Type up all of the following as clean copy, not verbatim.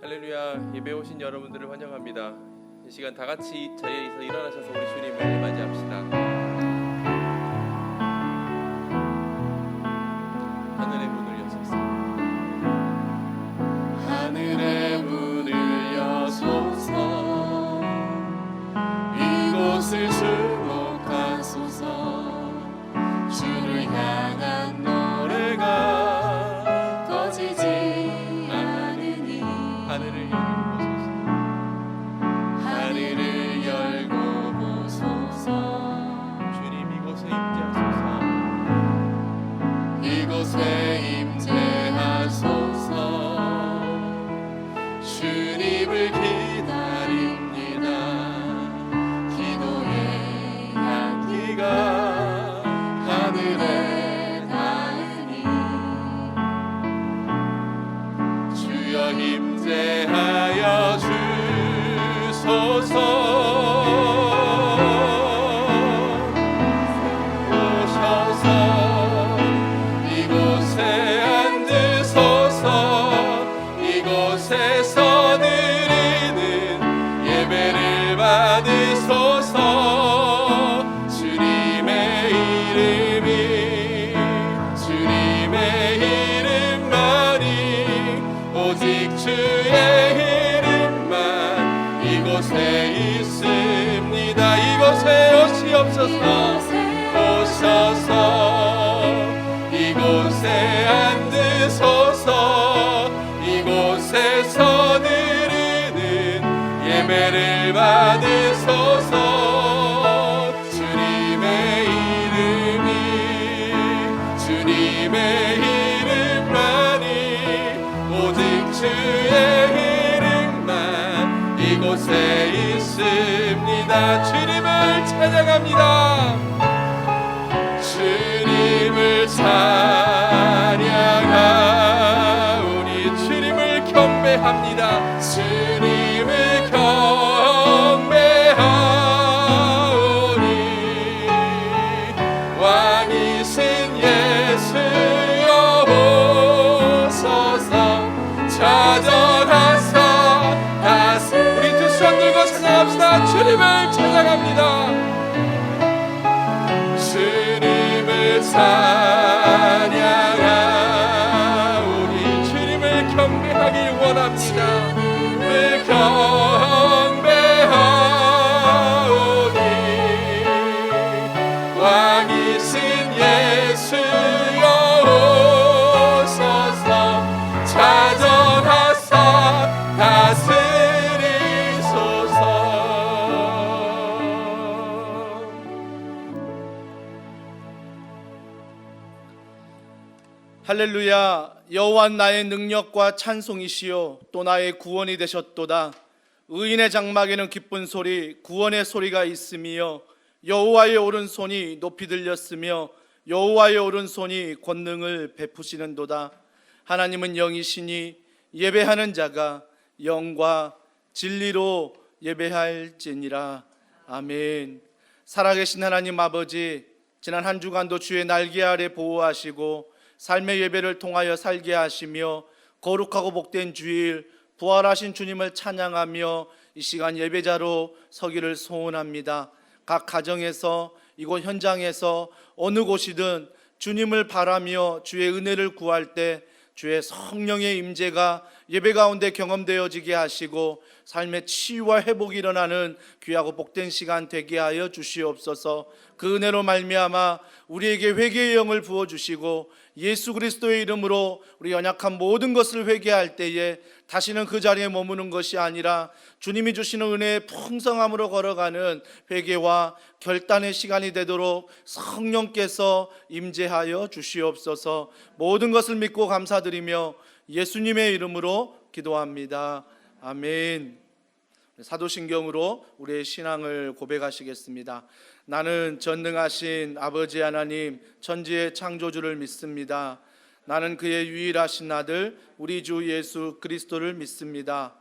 할렐루야. 예배 오신 여러분들을 환영합니다. 이 시간 다 같이 이 자리에서 일어나셔서 우리 주님을 맞이합시다. 하늘의 문을 여소서. 하늘의 문을 여소서. 이곳을 주목하소서. 주를 향한 노래가 꺼지지 않으니 하늘을 열고 보소서. 하늘을 열고 보소서. 주님 이곳에 임재하소서. 이곳에 임재하소서. 주님을 기다립니다. 기도의 향기가 하늘에 닿으니 주여 임재하여 주소서. 오셔서 이곳에 앉으소서. 이곳에서 드리는 예배를 받으소서. 주님의 이름만이 오직 주의 이름만 이곳에 있습니다. 이곳에 오시옵소서. 오셔서 이곳에 앉으소서. 이곳에서 드리는 예배를 받으소서. 주님의 이름만이 오직 주의 이름만 이곳에 있습니다. 주님을 찬양합니다. 주님을 찬양하오니 주님을 경배합니다. 주님을 경배하오니 왕이신 예수여 오소서. 찾아가사 다시 우리 두 손 들고 찬양합시다. 주님을 찬양합니다. 주님을 찬양하오니 주님을 경배하기 원합니다. 주님을 경배하오니 왕이신 예수여 오소서. 찾아가사 다스리소서. 할렐루야. 여호와 나의 능력과 찬송이시요 또 나의 구원이 되셨도다. 의인의 장막에는 기쁜 소리 구원의 소리가 있으며 여호와의 오른손이 높이 들렸으며 여호와의 오른손이 권능을 베푸시는도다. 하나님은 영이시니 예배하는 자가 영과 진리로 예배할지니라. 아멘. 살아계신 하나님 아버지, 지난 한 주간도 주의 날개 아래 보호하시고 삶의 예배를 통하여 살게 하시며 거룩하고 복된 주일 부활하신 주님을 찬양하며 이 시간 예배자로 서기를 소원합니다. 각 가정에서 이곳 현장에서 어느 곳이든 주님을 바라며 주의 은혜를 구할 때 주의 성령의 임재가 예배 가운데 경험되어지게 하시고 삶의 치유와 회복이 일어나는 귀하고 복된 시간 되게 하여 주시옵소서. 그 은혜로 말미암아 우리에게 회개의 영을 부어주시고 예수 그리스도의 이름으로 우리 연약한 모든 것을 회개할 때에 다시는 그 자리에 머무는 것이 아니라 주님이 주시는 은혜의 풍성함으로 걸어가는 회개와 결단의 시간이 되도록 성령께서 임재하여 주시옵소서. 모든 것을 믿고 감사드리며 예수님의 이름으로 기도합니다. 아멘. 사도신경으로 우리의 신앙을 고백하시겠습니다. 나는 전능하신 아버지 하나님 천지의 창조주를 믿습니다. 나는 그의 유일하신 아들 우리 주 예수 그리스도를 믿습니다.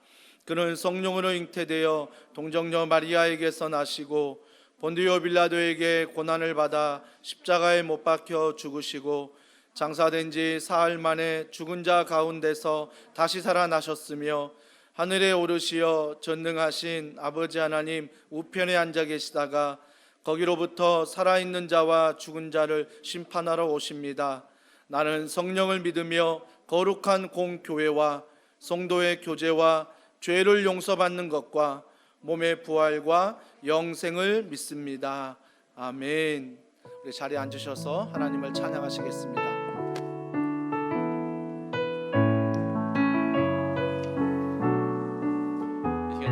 그는 성령으로 잉태되어 동정녀 마리아에게서 나시고 본디오 빌라도에게 고난을 받아 십자가에 못 박혀 죽으시고 장사된 지 사흘 만에 죽은 자 가운데서 다시 살아나셨으며 하늘에 오르시어 전능하신 아버지 하나님 우편에 앉아 계시다가 거기로부터 살아있는 자와 죽은 자를 심판하러 오십니다. 나는 성령을 믿으며 거룩한 공교회와 성도의 교제와 죄를 용서받는 것과 몸의 부활과 영생을 믿습니다. 아멘. 우리 자리에 앉으셔서 하나님을 찬양하시겠습니다.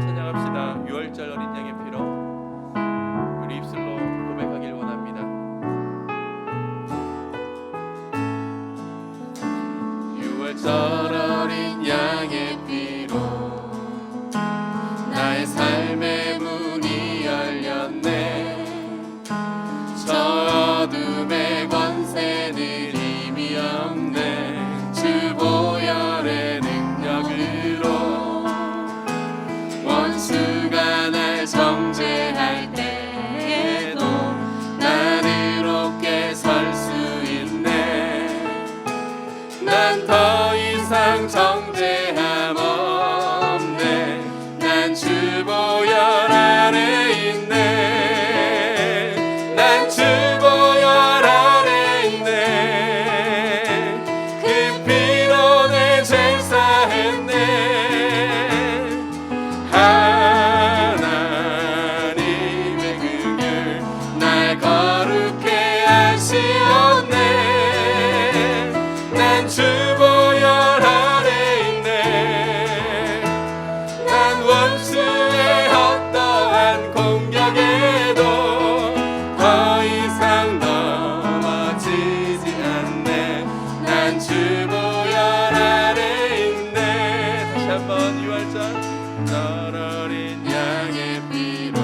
찬양합시다. 6월절 어린 양의 피로 우리 입술로 고백하길 원합니다. 6월절 어린 양의 피로 나의 삶의 문이 열렸네. 저 어둠의 권세는 힘이 없네. 주 보혈의 능력으로 원수가 날 정죄할 때에도 난 이롭게 설 수 있네. 난 더 이상 정죄함 없네. 난 주 보혈 아래 있네. 난 주 보혈 아래 있네. 그 피로 내 죄 사했네. 하나님의 긍휼 날 거룩해 하시었네. 난 주 보혈 아래 있네. 난 원수의 어떠한 공격에도 더 이상 넘어지지 않네. 난 주 보혈 아래 있네. 다시 한번 6월절 어린 양의 피로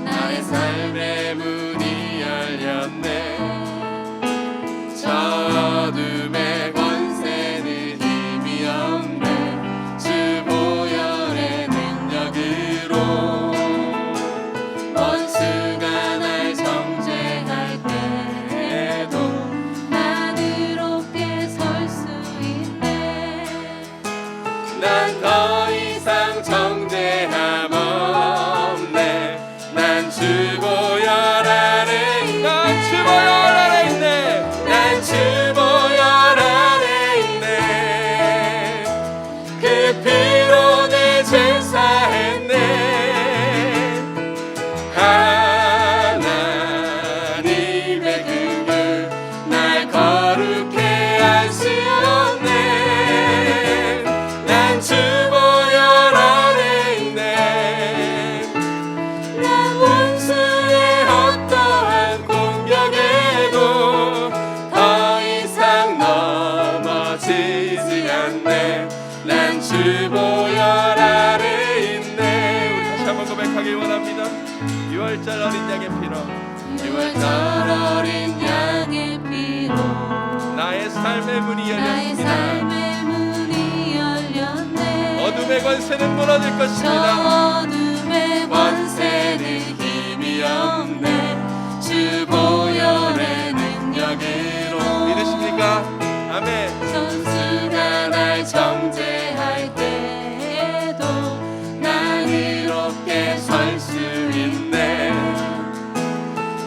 나의 삶의 문이 열렸네. 저 어둠의 권세는 힘이 없네. 주 보혈의 능력으로 원수가 날 정죄할 때에도 난 이롭게 설 수 있네. 난 더 이상 정죄함 없네. 난 주 보혈 아래 있네. 난 주 보혈 아래 있네. 난 주 보혈 아래 있네. 그 피로 내 죄 사했네. 하나님의 긍휼 날 거룩해 하시었네. 난 주 보혈 아래 있네. 난 원수의 어떠한 공격에도 더 이상 넘어지지 않네. 난 주 보혈 아래 있네. 우리 다시 한번 고백하길 원합니다. 6월절 어린 양의 피로 6월절 어린 양의 피로 나의 삶의 문이 나의 열렸습니다. 삶의 문이 열렸네. 어둠의 권세는 무너질 저 것입니다. 어둠의 권세는 권세는 힘이 없네. 주 보혈의 능력으로 믿으십니까? 아멘. 원수가 날 정죄할 때에도 난 이롭게 설 수 있네.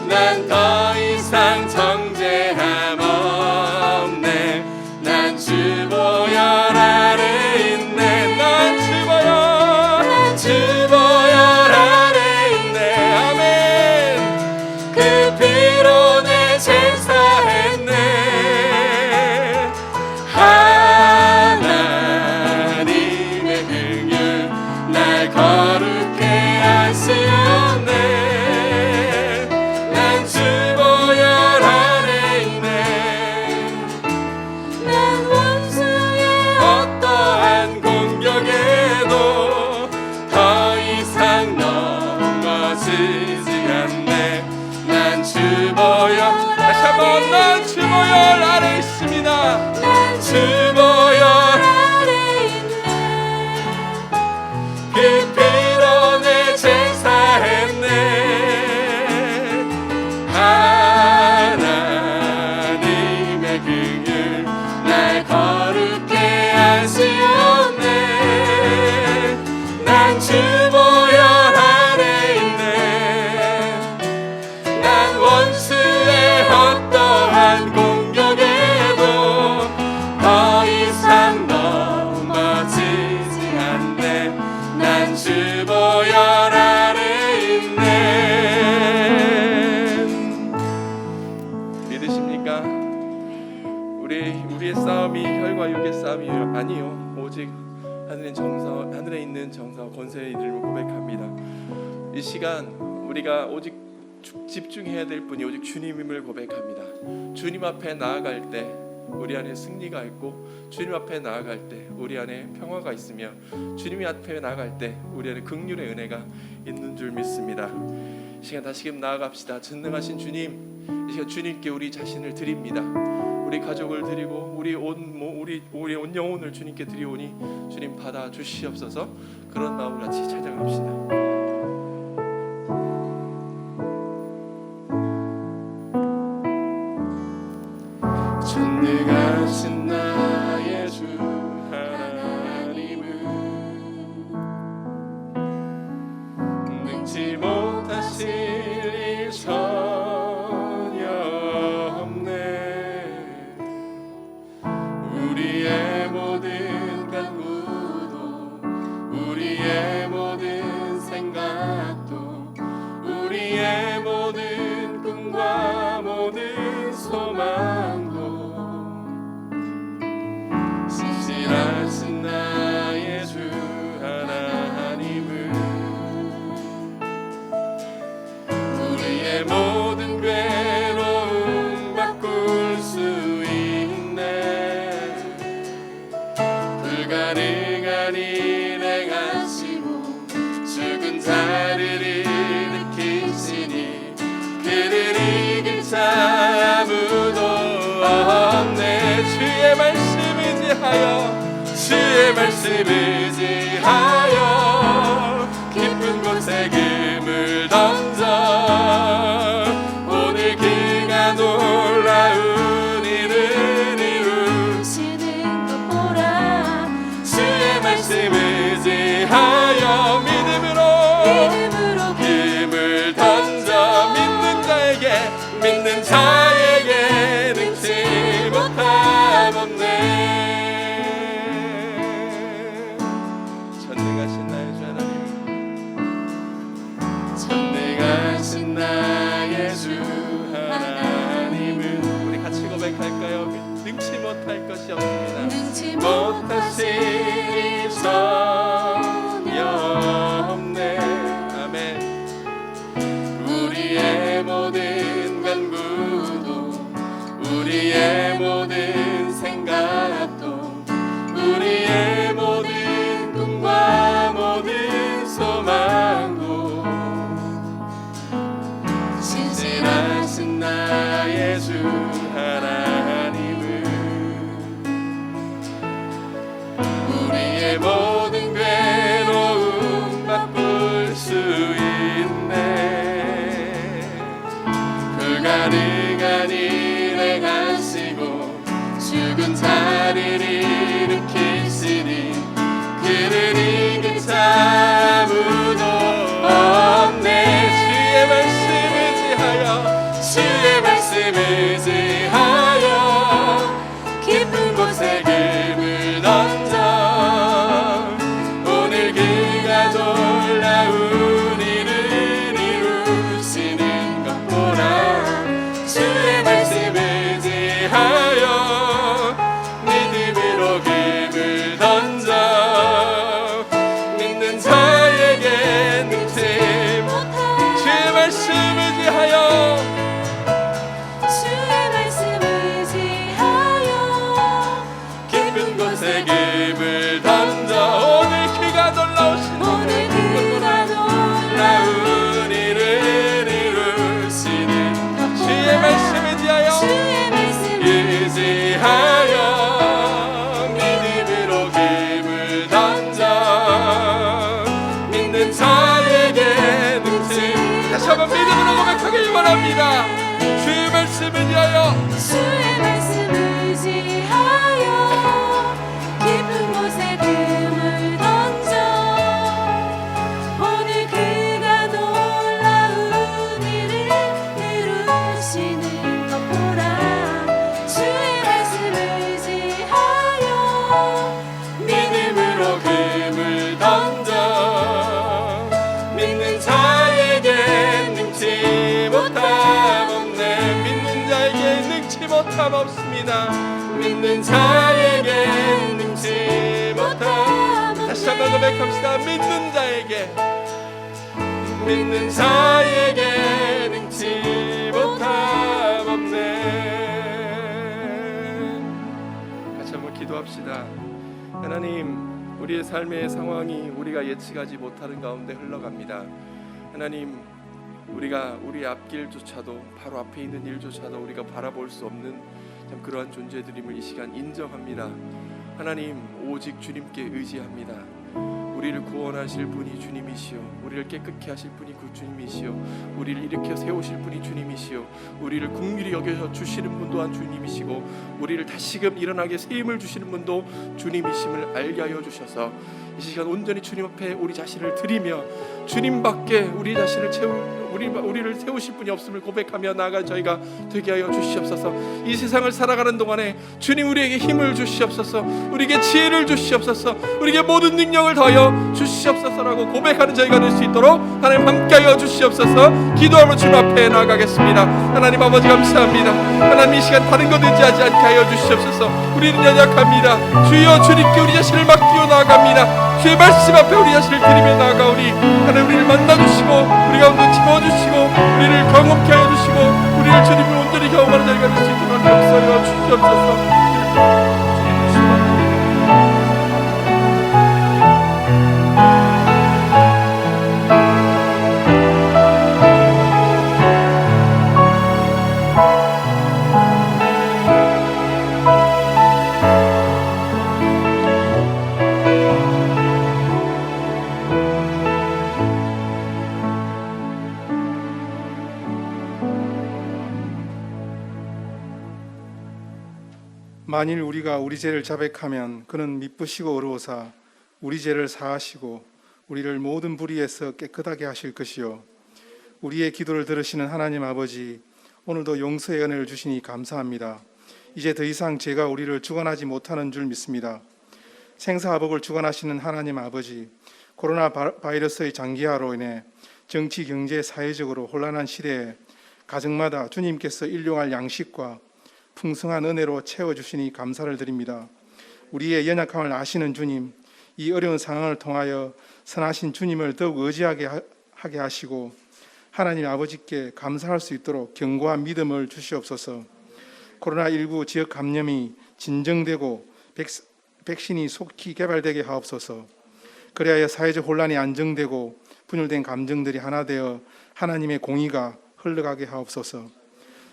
난 더 이상 정죄함 없네. 난 주 보혈 아래 있네. 난 주 보혈 아래 있네. 아멘. 그 피로 내 죄 사했네. 주 보혈 안에 있네. 난 원수의 어떠한 공격에도 더 이상 넘어지지 않네. 난 주 보혈 안에 있네. 믿으십니까? 우리의 싸움이 혈과 육의 싸움이 아니요, 오직 하늘에 있는 정사와 권세의 이름을 고백합니다. 이 시간 우리가 오직 집중해야 될 분이 오직 주님임을 고백합니다. 주님 앞에 나아갈 때 우리 안에 승리가 있고, 주님 앞에 나아갈 때 우리 안에 평화가 있으며, 주님 앞에 나아갈 때 우리 안에 긍휼의 은혜가 있는 줄 믿습니다. 이 시간 다시금 나아갑시다. 전능하신 주님, 이 시간 주님께 우리 자신을 드립니다. 우리 가족을 드리고 우리 온 영혼을 주님께 드리오니 주님 받아 주시옵소서. 그런 마음을 같이 찬양합시다. 전능하신 나의 주 하나님은 능치 못하실 일 전혀 없네. 우리의 모든 간구도, 우리의 모든 생각도, 우리의 모든 꿈과 모든 소망도 신실하신 나의 주 하나님은 우리의 모든 괴로움 바꿀 수 있네. 불가능한 일을 행하시고 죽은 자를 일으키시니 그를 이길 자 아무도 없네. 주의 말씀 주의 말씀 의지하여 깊은 곳에 금을 던져 오늘 그가 놀라운 일을 이루시는 것 보라. 주의 말씀 의지하여 믿음으로 금을 던져 믿는 자에게 능치 못함 없네. 능치 못할 것이 없습니다. 능치 못하실 일 전혀 없네. 아멘. 우리의 모든 간구도, 우리의 모든 생각도, 우리의 모든 꿈과 모든 소망도 신실하신 나의 주 하나님은 우리의 모든 괴로움 바꿀 수 있네. 불가능한 일을 행하시고 죽은 자를 일으키시니 그를 이길 자 아무도 없네. 주의 말씀 의지하여 주의 말씀 의지하여 깊은 곳에 금을 던져 오늘 그가 놀라운 일을 이루시는 것 보라. 주의 말씀 의지하여 믿음으로 금을 던져 믿는 자에게 능치 못할 주의 말씀 의지하여 금을 던져 오늘 그가 놀라운 일을 이루시는 주의 말씀 의지하여 믿음으로 금을 던져 믿는 자에게 능치. 다시 한번 믿음으로 고백하길 바랍니다. 주의 말씀 의지하여 주의 말씀 의지하여 깊은 곳에 금을 던져 믿는 자에게 능치 못함. 다시 한번 고백합시다. 믿는 자에게 능치 못함 없네. 같이 한번 기도합시다. 하나님, 우리의 삶의 상황이 우리가 예측하지 못하는 가운데 흘러갑니다. 하나님, 우리가 우리 앞길조차도, 바로 앞에 있는 일조차도 우리가 바라볼 수 없는 참 그러한 존재들임을 이 시간 인정합니다. 하나님, 오직 주님께 의지합니다. 우리를 구원하실 분이 주님이시요, 우리를 깨끗게 하실 분이 그 주님이시요, 우리를 일으켜 세우실 분이 주님이시요, 우리를 긍휼히 여겨 주시는 분 또한 주님이시고, 우리를 다시금 일어나게 새 힘을 주시는 분도 주님이심을 알게 하여 주셔서 이 시간 온전히 주님 앞에 우리 자신을 드리며, 주님밖에 우리 자신을 우리를 세우실 분이 없음을 고백하며 나아가 저희가 되게 하여 주시옵소서. 이 세상을 살아가는 동안에 주님 우리에게 힘을 주시옵소서, 우리에게 지혜를 주시옵소서, 우리에게 모든 능력을 더하여 주시옵소서라고 고백하는 저희가 될 수 있도록 하나님 함께하여 주시옵소서. 기도하며 주님 앞에 나아가겠습니다. 하나님 아버지 감사합니다. 하나님 이 시간 다른 것 의지하지 않게 하여 주시옵소서. 우리는 연약합니다. 주여 주님께 우리 자신을 맡기고 나아갑니다. 주의 말씀 앞에 우리 자신을 드리며 나아가오니 하나님 우리를 만나주시고 우리 가운데 집어주시고 우리를 경험케 하여 주시고 우리를 주님을 온전히 경험하는 자리가 될 수 있도록 역사하여 주시옵소서. 만일 우리가 우리 죄를 자백하면 그는 미쁘시고 의로우사 우리 죄를 사하시고 우리를 모든 불의에서 깨끗하게 하실 것이요, 우리의 기도를 들으시는 하나님 아버지, 오늘도 용서의 은혜를 주시니 감사합니다. 이제 더 이상 죄가 우리를 주관하지 못하는 줄 믿습니다. 생사화복을 주관하시는 하나님 아버지, 코로나 바이러스의 장기화로 인해 정치, 경제, 사회적으로 혼란한 시대에 가정마다 주님께서 일용할 양식과 풍성한 은혜로 채워주시니 감사를 드립니다. 우리의 연약함을 아시는 주님, 이 어려운 상황을 통하여 선하신 주님을 더욱 의지하게 하게 하시고 하나님 아버지께 감사할 수 있도록 견고한 믿음을 주시옵소서. 코로나19 지역 감염이 진정되고 백신이 속히 개발되게 하옵소서. 그래야 사회적 혼란이 안정되고 분열된 감정들이 하나 되어 하나님의 공의가 흘러가게 하옵소서.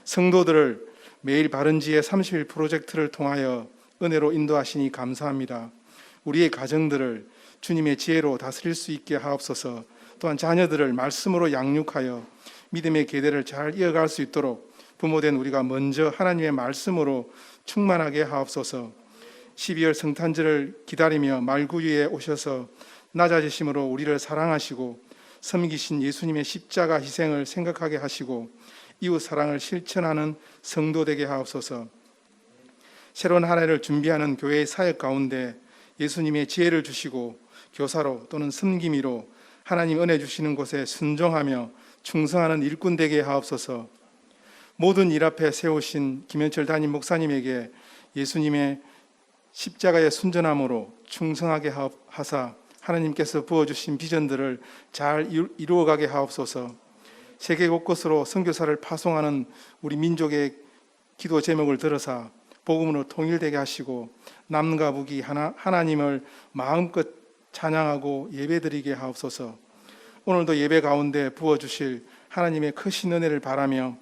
성도들을 매일 바른지혜 30일 프로젝트를 통하여 은혜로 인도하시니 감사합니다. 우리의 가정들을 주님의 지혜로 다스릴 수 있게 하옵소서. 또한 자녀들을 말씀으로 양육하여 믿음의 계대를 잘 이어갈 수 있도록 부모된 우리가 먼저 하나님의 말씀으로 충만하게 하옵소서. 12월 성탄절을 기다리며 말구유에 오셔서 낮아지심으로 우리를 사랑하시고 섬기신 예수님의 십자가 희생을 생각하게 하시고 이웃 사랑을 실천하는 성도 되게 하옵소서. 새로운 한 해를 준비하는 교회의 사역 가운데 예수님의 지혜를 주시고 교사로 또는 섬김이로 하나님 은혜 주시는 곳에 순종하며 충성하는 일꾼 되게 하옵소서. 모든 일 앞에 세우신 김현철 담임 목사님에게 예수님의 십자가의 순전함으로 충성하게 하사 하나님께서 부어주신 비전들을 잘 이루어가게 하옵소서. 세계 곳곳으로 선교사를 파송하는 우리 민족의 기도 제목을 들어서 복음으로 통일되게 하시고 남과 북이 하나님을 마음껏 찬양하고 예배드리게 하옵소서. 오늘도 예배 가운데 부어주실 하나님의 크신 은혜를 바라며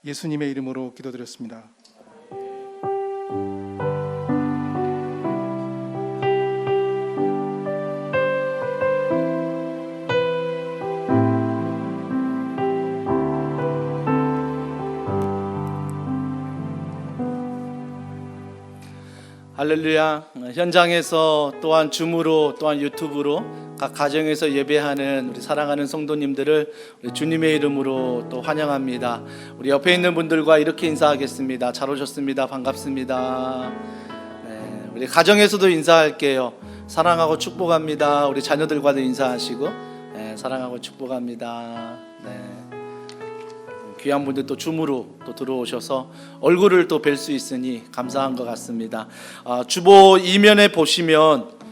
예수님의 이름으로 기도드렸습니다. 할렐루야. 현장에서 또한 줌으로 또한 유튜브로 각 가정에서 예배하는 우리 사랑하는 성도님들을 우리 주님의 이름으로 또 환영합니다. 우리 옆에 있는 분들과 이렇게 인사하겠습니다. 잘 오셨습니다. 반갑습니다. 네, 우리 가정에서도 인사할게요. 사랑하고 축복합니다. 우리 자녀들과도 인사하시고, 네, 사랑하고 축복합니다. 네. 귀한 분들 또 줌으로 또 들어오셔서 얼굴을 또 뵐 수 있으니 감사한 것 같습니다. 주보 이면에 보시면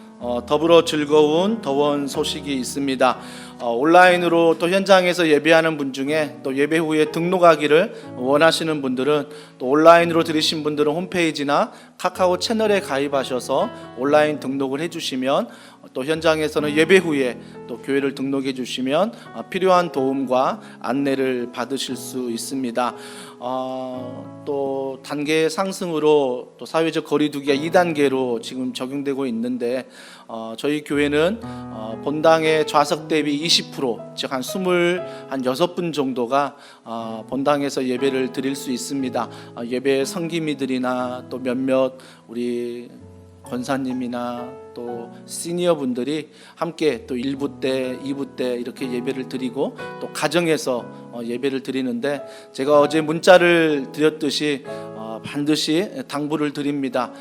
더불어 즐거운 더원 소식이 있습니다. 온라인으로 또 현장에서 예배하는 분 중에 또 예배 후에 등록하기를 원하시는 분들은 또 온라인으로 들으신 분들은 홈페이지나 카카오 채널에 가입하셔서 온라인 등록을 해주시면 또 현장에서는 예배 후에 또 교회를 등록해 주시면 필요한 도움과 안내를 받으실 수 있습니다. 또 단계 상승으로 또 사회적 거리두기가 2단계로 지금 적용되고 있는데 저희 교회는 본당의 좌석 대비 20%, 즉 한 26분 정도가 본당에서 예배를 드릴 수 있습니다. 예배 성기미들이나 또 몇몇 우리 권사님이나 또 시니어 분들이 함께 또 1부 때, 2부 때 이렇게 예배를 드리고 또 가정에서 예배를 드리는데 제가 어제 문자를 드렸듯이 반드시 당부를 드립니다.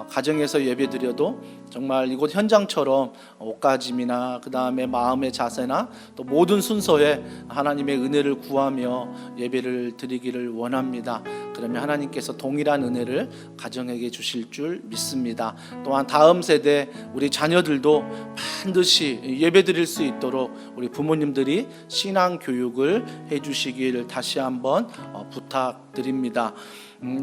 가정에서 예배 드려도 정말 이곳 현장처럼 옷가짐이나 그 다음에 마음의 자세나 또 모든 순서에 하나님의 은혜를 구하며 예배를 드리기를 원합니다. 그러면 하나님께서 동일한 은혜를 가정에게 주실 줄 믿습니다. 또한 다음 세대 우리 자녀들도 반드시 예배 드릴 수 있도록 우리 부모님들이 신앙 교육을 해주시길 다시 한번 부탁드립니다.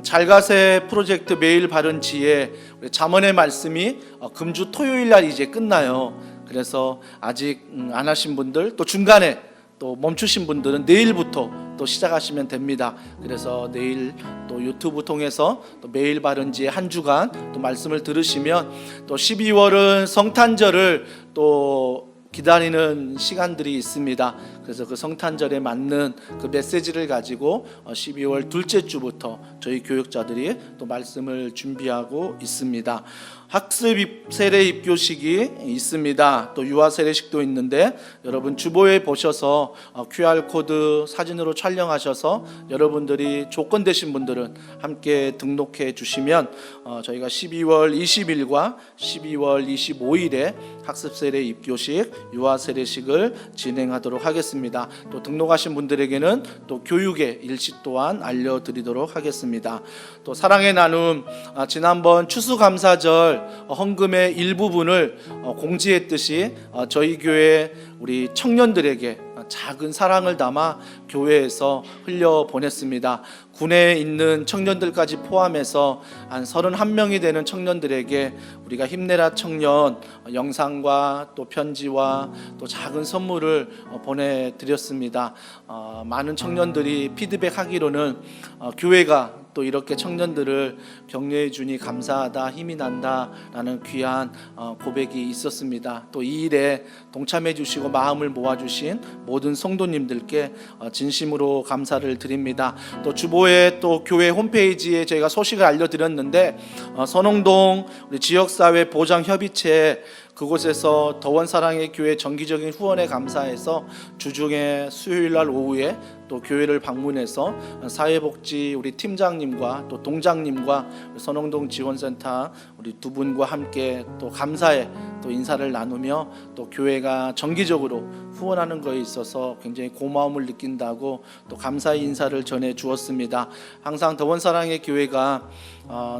잘가세 프로젝트 매일 바른 지혜 잠언의 말씀이 금주 토요일 날 이제 끝나요. 그래서 아직 안 하신 분들 또 중간에 또 멈추신 분들은 내일부터 또 시작하시면 됩니다. 그래서 내일 또 유튜브 통해서 또 매일 바른 지혜 한 주간 또 말씀을 들으시면 또 12월은 성탄절을 또 기다리는 시간들이 있습니다. 그래서 그 성탄절에 맞는 그 메시지를 가지고 12월 둘째 주부터 저희 교육자들이 또 말씀을 준비하고 있습니다. 학습 세례 입교식이 있습니다. 또 유아 세례식도 있는데 여러분 주보에 보셔서 QR코드 사진으로 촬영하셔서 여러분들이 조건 되신 분들은 함께 등록해 주시면 저희가 12월 20일과 12월 25일에 학습 세례 입교식 유아 세례식을 진행하도록 하겠습니다. 또 등록하신 분들에게는 또 교육의 일시 또한 알려드리도록 하겠습니다. 또 사랑의 나눔 지난번 추수감사절 헌금의 일부분을 공지했듯이 저희 교회 우리 청년들에게 작은 사랑을 담아 교회에서 흘려보냈습니다. 군에 있는 청년들까지 포함해서 한 31명이 되는 청년들에게 우리가 힘내라 청년 영상과 또 편지와 또 작은 선물을 보내드렸습니다. 많은 청년들이 피드백하기로는 교회가 또 이렇게 청년들을 격려해 주니 감사하다, 힘이 난다 라는 귀한 고백이 있었습니다. 또 이 일에 동참해 주시고 마음을 모아 주신 모든 성도님들께 진심으로 감사를 드립니다. 또 주보에 또 교회 홈페이지에 저희가 소식을 알려드렸는데 선홍동 우리 지역사회 보장협의체 그곳에서 더원사랑의 교회 정기적인 후원에 감사해서 주중에 수요일날 오후에 또 교회를 방문해서 사회복지 우리 팀장님과 또 동장님과 선홍동 지원센터 우리 두 분과 함께 또 감사의 또 인사를 나누며 또 교회가 정기적으로 후원하는 것에 있어서 굉장히 고마움을 느낀다고 또 감사의 인사를 전해 주었습니다. 항상 더원사랑의 교회가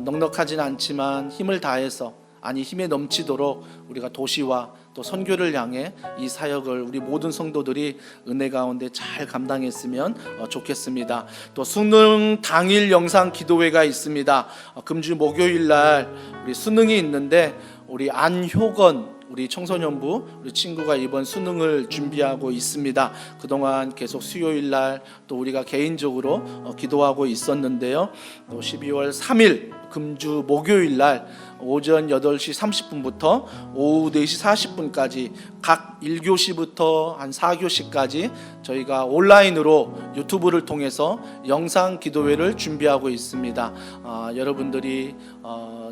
넉넉하진 않지만 힘을 다해서 힘에 넘치도록 우리가 도시와 또 선교를 향해 이 사역을 우리 모든 성도들이 은혜 가운데 잘 감당했으면 좋겠습니다. 또 수능 당일 영상 기도회가 있습니다. 금주 목요일 날 우리 수능이 있는데 우리 안효건 우리 청소년부 우리 친구가 이번 수능을 준비하고 있습니다. 그동안 계속 수요일 날 또 우리가 개인적으로 기도하고 있었는데요. 또 12월 3일 금주 목요일 날 오전 8시 30분부터 오후 4시 40분까지 각 1교시부터 한 4교시까지 저희가 온라인으로 유튜브를 통해서 영상 기도회를 준비하고 있습니다. 여러분들이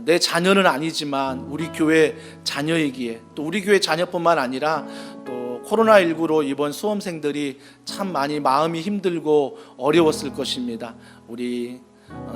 내 자녀는 아니지만 우리 교회 자녀이기에 또 우리 교회 자녀뿐만 아니라 또 코로나19로 이번 수험생들이 참 많이 마음이 힘들고 어려웠을 것입니다. 우리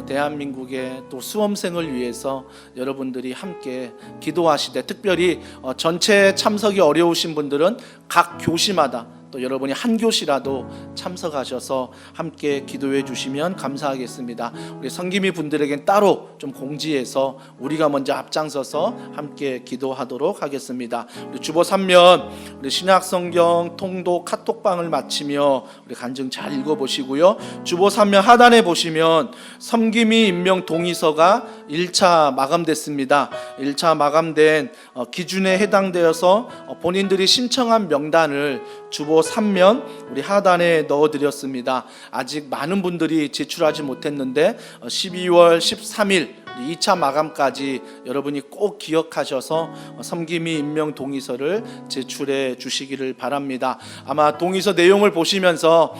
대한민국의 또 수험생을 위해서 여러분들이 함께 기도하시되 특별히 전체 참석이 어려우신 분들은 각 교시마다 또 여러분이 한 교시라도 참석하셔서 함께 기도해 주시면 감사하겠습니다. 우리 성김이 분들에겐 따로 좀 공지해서 우리가 먼저 앞장서서 함께 기도하도록 하겠습니다. 우리 주보 3면 우리 신약성경 통독 카톡방을 마치며 우리 간증 잘 읽어보시고요. 주보 3면 하단에 보시면 섬김이 임명 동의서가 1차 마감됐습니다. 1차 마감된 기준에 해당되어서 본인들이 신청한 명단을 주보 3면 우리 하단에 넣어드렸습니다. 아직 많은 분들이 제출하지 못했는데 12월 13일 2차 마감까지 여러분이 꼭 기억하셔서 섬김이 임명 동의서를 제출해 주시기를 바랍니다. 아마 동의서 내용을 보시면서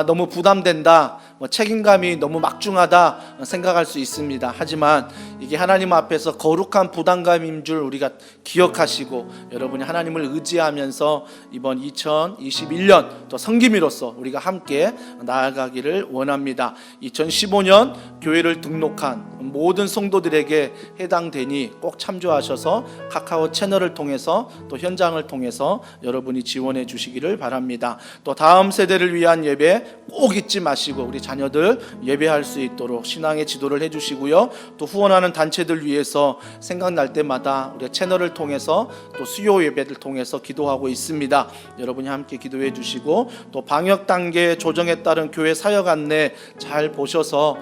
너무 부담된다, 책임감이 너무 막중하다 생각할 수 있습니다. 하지만 이게 하나님 앞에서 거룩한 부담감인 줄 우리가 기억하시고 여러분이 하나님을 의지하면서 이번 2021년 또 섬김이로서 우리가 함께 나아가기를 원합니다. 2015년 교회를 등록한 모든 성도들에게 해당되니 꼭 참조하셔서 카카오 채널을 통해서 또 현장을 통해서 여러분이 지원해 주시기를 바랍니다. 또 다음 세대를 위한 예배 꼭 잊지 마시고 우리 자녀들 예배할 수 있도록 신앙의 지도를 해주시고요. 또 후원하는 단체들 위해서 생각날 때마다 우리 채널을 통해서 또 수요 예배를 통해서 기도하고 있습니다. 여러분이 함께 기도해 주시고 또 방역 단계 조정에 따른 교회 사역 안내 잘 보셔서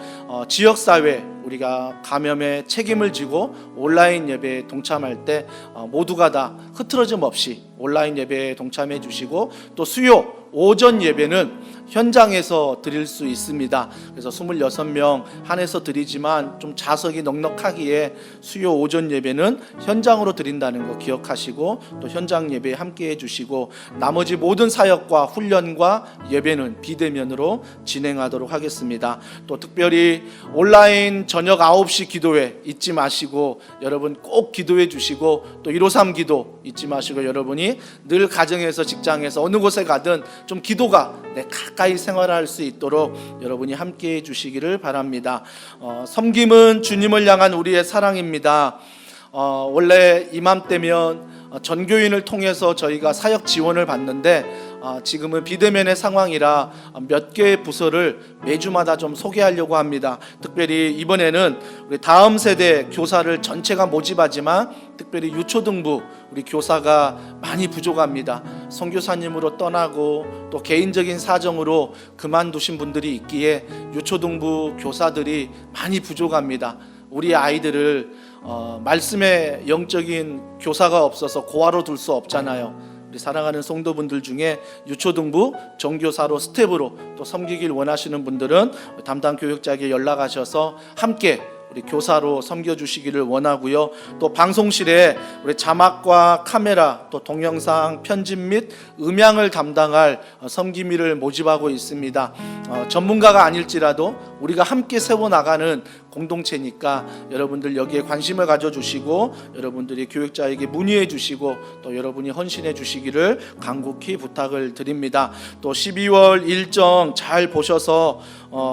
지역사회 우리가 감염에 책임을 지고 온라인 예배에 동참할 때 모두가 다 흐트러짐 없이 온라인 예배에 동참해 주시고 또 수요 오전 예배는 현장에서 드릴 수 있습니다. 그래서 26명 한해서 드리지만 좀 좌석이 넉넉하기에 수요 오전 예배는 현장으로 드린다는 거 기억하시고 또 현장 예배에 함께해 주시고 나머지 모든 사역과 훈련과 예배는 비대면으로 진행하도록 하겠습니다. 또 특별히 온라인 저녁 9시 기도회 잊지 마시고 여러분 꼭 기도해 주시고 또 153 기도 잊지 마시고 여러분이 늘 가정에서 직장에서 어느 곳에 가든 좀 기도가 가까이 생활할 수 있도록 여러분이 함께해 주시기를 바랍니다. 섬김은 주님을 향한 우리의 사랑입니다. 원래 이맘때면 전교인을 통해서 저희가 사역 지원을 받는데 지금은 비대면의 상황이라 몇 개의 부서를 매주마다 좀 소개하려고 합니다. 특별히 이번에는 우리 다음 세대 교사를 전체가 모집하지만 특별히 유초등부 우리 교사가 많이 부족합니다. 선교사님으로 떠나고 또 개인적인 사정으로 그만두신 분들이 있기에 유초등부 교사들이 많이 부족합니다. 우리 아이들을 말씀의 영적인 교사가 없어서 고아로 둘 수 없잖아요. 우리 사랑하는 성도분들 중에 유초등부 정교사로 스텝으로 또 섬기길 원하시는 분들은 담당 교육자에게 연락하셔서 함께 우리 교사로 섬겨주시기를 원하고요. 또 방송실에 우리 자막과 카메라 또 동영상 편집 및 음향을 담당할 섬김이를 모집하고 있습니다. 전문가가 아닐지라도 우리가 함께 세워나가는 공동체니까 여러분들 여기에 관심을 가져주시고 여러분들이 교육자에게 문의해 주시고 또 여러분이 헌신해 주시기를 간곡히 부탁을 드립니다. 또 12월 일정 잘 보셔서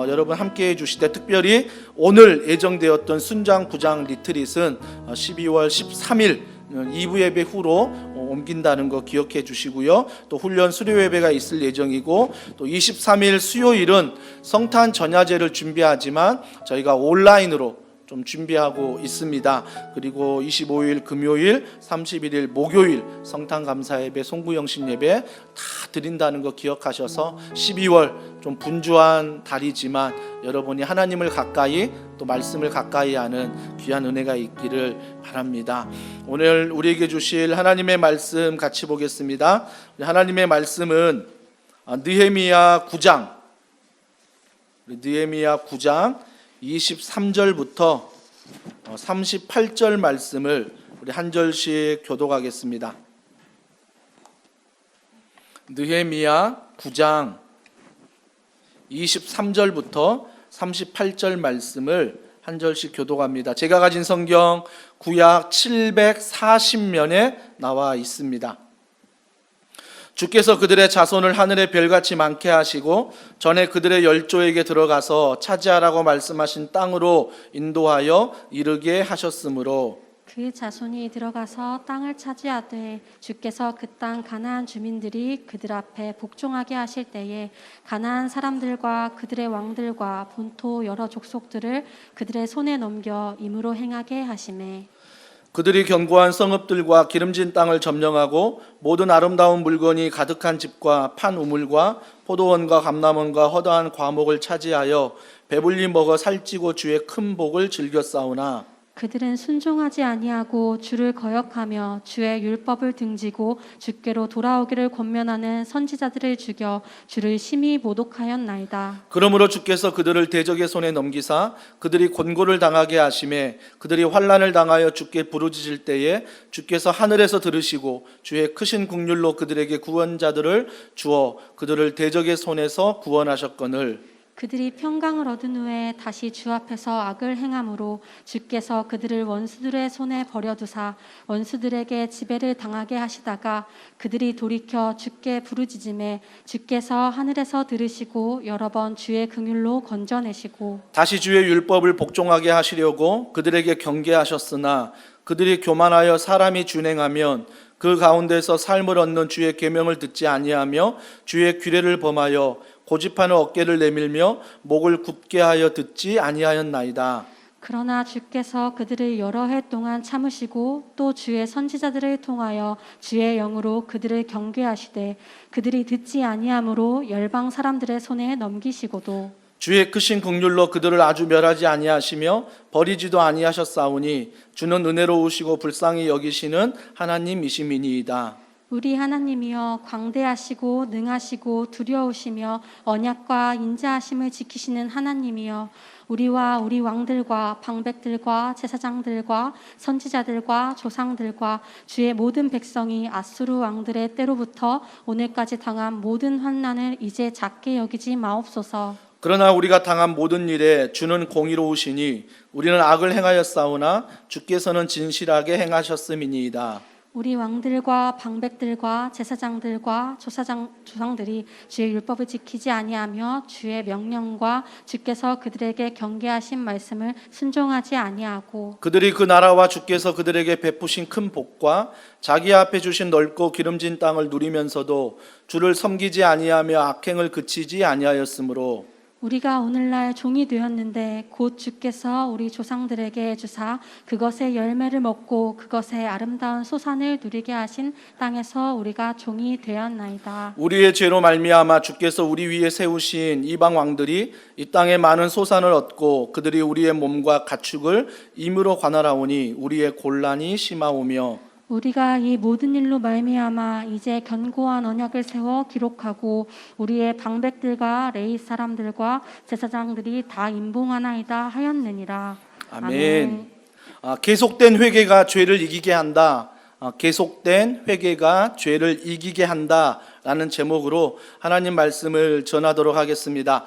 여러분 함께 해주실 때 특별히 오늘 예정되었던 순장 부장 리트릿은 12월 13일 2부 예배 후로 옮긴다는 거 기억해 주시고요. 또 훈련 수료 예배가 있을 예정이고 또 23일 수요일은 성탄 전야제를 준비하지만 저희가 온라인으로 좀 준비하고 있습니다. 그리고 25일 금요일, 31일 목요일 성탄 감사 예배, 송구영신 예배 다 드린다는 거 기억하셔서 12월 좀 분주한 달이지만 여러분이 하나님을 가까이 또 말씀을 가까이 하는 귀한 은혜가 있기를 바랍니다. 오늘 우리에게 주실 하나님의 말씀 같이 보겠습니다. 하나님의 말씀은 느헤미야 9장 23절부터 38절 말씀을 우리 한 절씩 교독하겠습니다. 느헤미야 9장 23절부터 38절 말씀을 한 절씩 교독합니다. 제가 가진 성경 구약 740면에 나와 있습니다. 주께서 그들의 자손을 하늘의 별같이 많게 하시고 전에 그들의 열조에게 들어가서 차지하라고 말씀하신 땅으로 인도하여 이르게 하셨으므로 그 자손이 들어가서 땅을 차지하되 주께서 그 땅 가나안 주민들이 그들 앞에 복종하게 하실 때에 가나안 사람들과 그들의 왕들과 본토 여러 족속들을 그들의 손에 넘겨 임으로 행하게 하시매 그들이 견고한 성읍들과 기름진 땅을 점령하고 모든 아름다운 물건이 가득한 집과 판 우물과 포도원과 감람원과 허다한 과목을 차지하여 배불리 먹어 살찌고 주의 큰 복을 즐겨 싸우나 그들은 순종하지 아니하고 주를 거역하며 주의 율법을 등지고 주께로 돌아오기를 권면하는 선지자들을 죽여 주를 심히 모독하였나이다. 그러므로 주께서 그들을 대적의 손에 넘기사 그들이 곤고를 당하게 하심에 그들이 환난을 당하여 주께 부르짖을 때에 주께서 하늘에서 들으시고 주의 크신 국률로 그들에게 구원자들을 주어 그들을 대적의 손에서 구원하셨거늘 그들이 평강을 얻은 후에 다시 주 앞에서 악을 행함으로 주께서 그들을 원수들의 손에 버려두사 원수들에게 지배를 당하게 하시다가 그들이 돌이켜 주께 부르짖음에 주께서 하늘에서 들으시고 여러 번 주의 긍휼로 건져내시고 다시 주의 율법을 복종하게 하시려고 그들에게 경계하셨으나 그들이 교만하여 사람이 준행하면 그 가운데서 삶을 얻는 주의 계명을 듣지 아니하며 주의 규례를 범하여 고집하는 어깨를 내밀며 목을 굽게 하여 듣지 아니하였나이다. 그러나 주께서 그들을 여러 해 동안 참으시고 또 주의 선지자들을 통하여 주의 영으로 그들을 경계하시되 그들이 듣지 아니하므로 열방 사람들의 손에 넘기시고도 주의 크신 긍휼로 그들을 아주 멸하지 아니하시며 버리지도 아니하셨사오니 주는 은혜로우시고 불쌍히 여기시는 하나님이심이니이다. 우리 하나님이여 광대하시고 능하시고 두려우시며 언약과 인자하심을 지키시는 하나님이여 우리와 우리 왕들과 방백들과 제사장들과 선지자들과 조상들과 주의 모든 백성이 아수르 왕들의 때로부터 오늘까지 당한 모든 환난을 이제 작게 여기지 마옵소서. 그러나 우리가 당한 모든 일에 주는 공의로우시니 우리는 악을 행하였사오나 주께서는 진실하게 행하셨음이니이다. 우리 왕들과 방백들과 제사장들과 조상들이 주의 율법을 지키지 아니하며 주의 명령과 주께서 그들에게 경계하신 말씀을 순종하지 아니하고 그들이 그 나라와 주께서 그들에게 베푸신 큰 복과 자기 앞에 주신 넓고 기름진 땅을 누리면서도 주를 섬기지 아니하며 악행을 그치지 아니하였으므로 우리가 오늘날 종이 되었는데 곧 주께서 우리 조상들에게 주사 그것의 열매를 먹고 그것의 아름다운 소산을 누리게 하신 땅에서 우리가 종이 되었나이다. 우리의 죄로 말미암아 주께서 우리 위에 세우신 이방 왕들이 이 땅에 많은 소산을 얻고 그들이 우리의 몸과 가축을 임으로 관할하오니 우리의 곤란이 심하오며 우리가 이 모든 일로 말미암아 이제 견고한 언약을 세워 기록하고 우리의 방백들과 레위 사람들과 제사장들이 다 임봉하나이다 하였느니라. 아멘. 계속된 회개가 죄를 이기게 한다. 계속된 회개가 죄를 이기게 한다라는 제목으로 하나님 말씀을 전하도록 하겠습니다.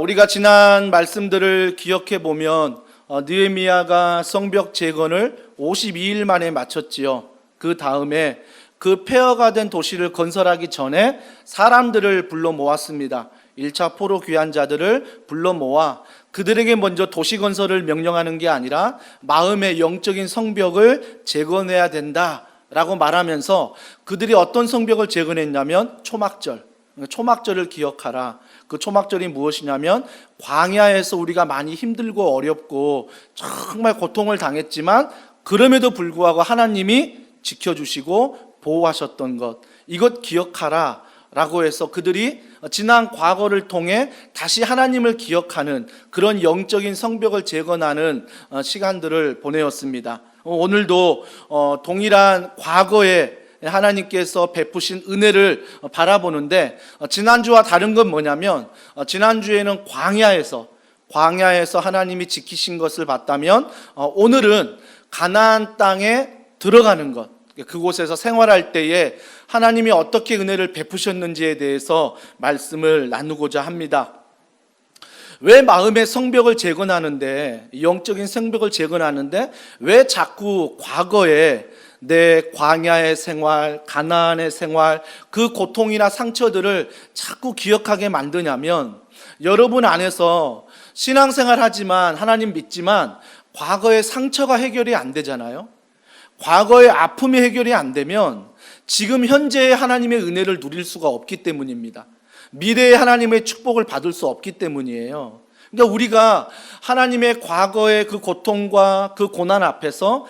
우리가 지난 말씀들을 기억해 보면 느헤미야가 성벽 재건을 52일 만에 마쳤지요. 그 다음에 그 폐허가 된 도시를 건설하기 전에 사람들을 불러 모았습니다. 1차 포로 귀환 자들을 불러 모아 그들에게 먼저 도시 건설을 명령하는 게 아니라 마음의 영적인 성벽을 재건해야 된다라고 말하면서 그들이 어떤 성벽을 재건했냐면 초막절을 기억하라. 그 초막절이 무엇이냐면 광야에서 우리가 많이 힘들고 어렵고 정말 고통을 당했지만 그럼에도 불구하고 하나님이 지켜주시고 보호하셨던 것, 이것 기억하라 라고 해서 그들이 지난 과거를 통해 다시 하나님을 기억하는 그런 영적인 성벽을 재건하는 시간들을 보내었습니다. 오늘도 동일한 과거에 하나님께서 베푸신 은혜를 바라보는데 지난주와 다른 건 뭐냐면 지난주에는 광야에서 하나님이 지키신 것을 봤다면 오늘은 가나안 땅에 들어가는 것, 그곳에서 생활할 때에 하나님이 어떻게 은혜를 베푸셨는지에 대해서 말씀을 나누고자 합니다. 왜 마음의 성벽을 재건하는데, 영적인 성벽을 재건하는데 왜 자꾸 과거에 내 광야의 생활, 가나안의 생활, 그 고통이나 상처들을 자꾸 기억하게 만드냐면 여러분 안에서 신앙생활 하지만 하나님 믿지만 과거의 상처가 해결이 안 되잖아요. 과거의 아픔이 해결이 안 되면 지금 현재의 하나님의 은혜를 누릴 수가 없기 때문입니다. 미래의 하나님의 축복을 받을 수 없기 때문이에요. 그러니까 우리가 하나님의 과거의 그 고통과 그 고난 앞에서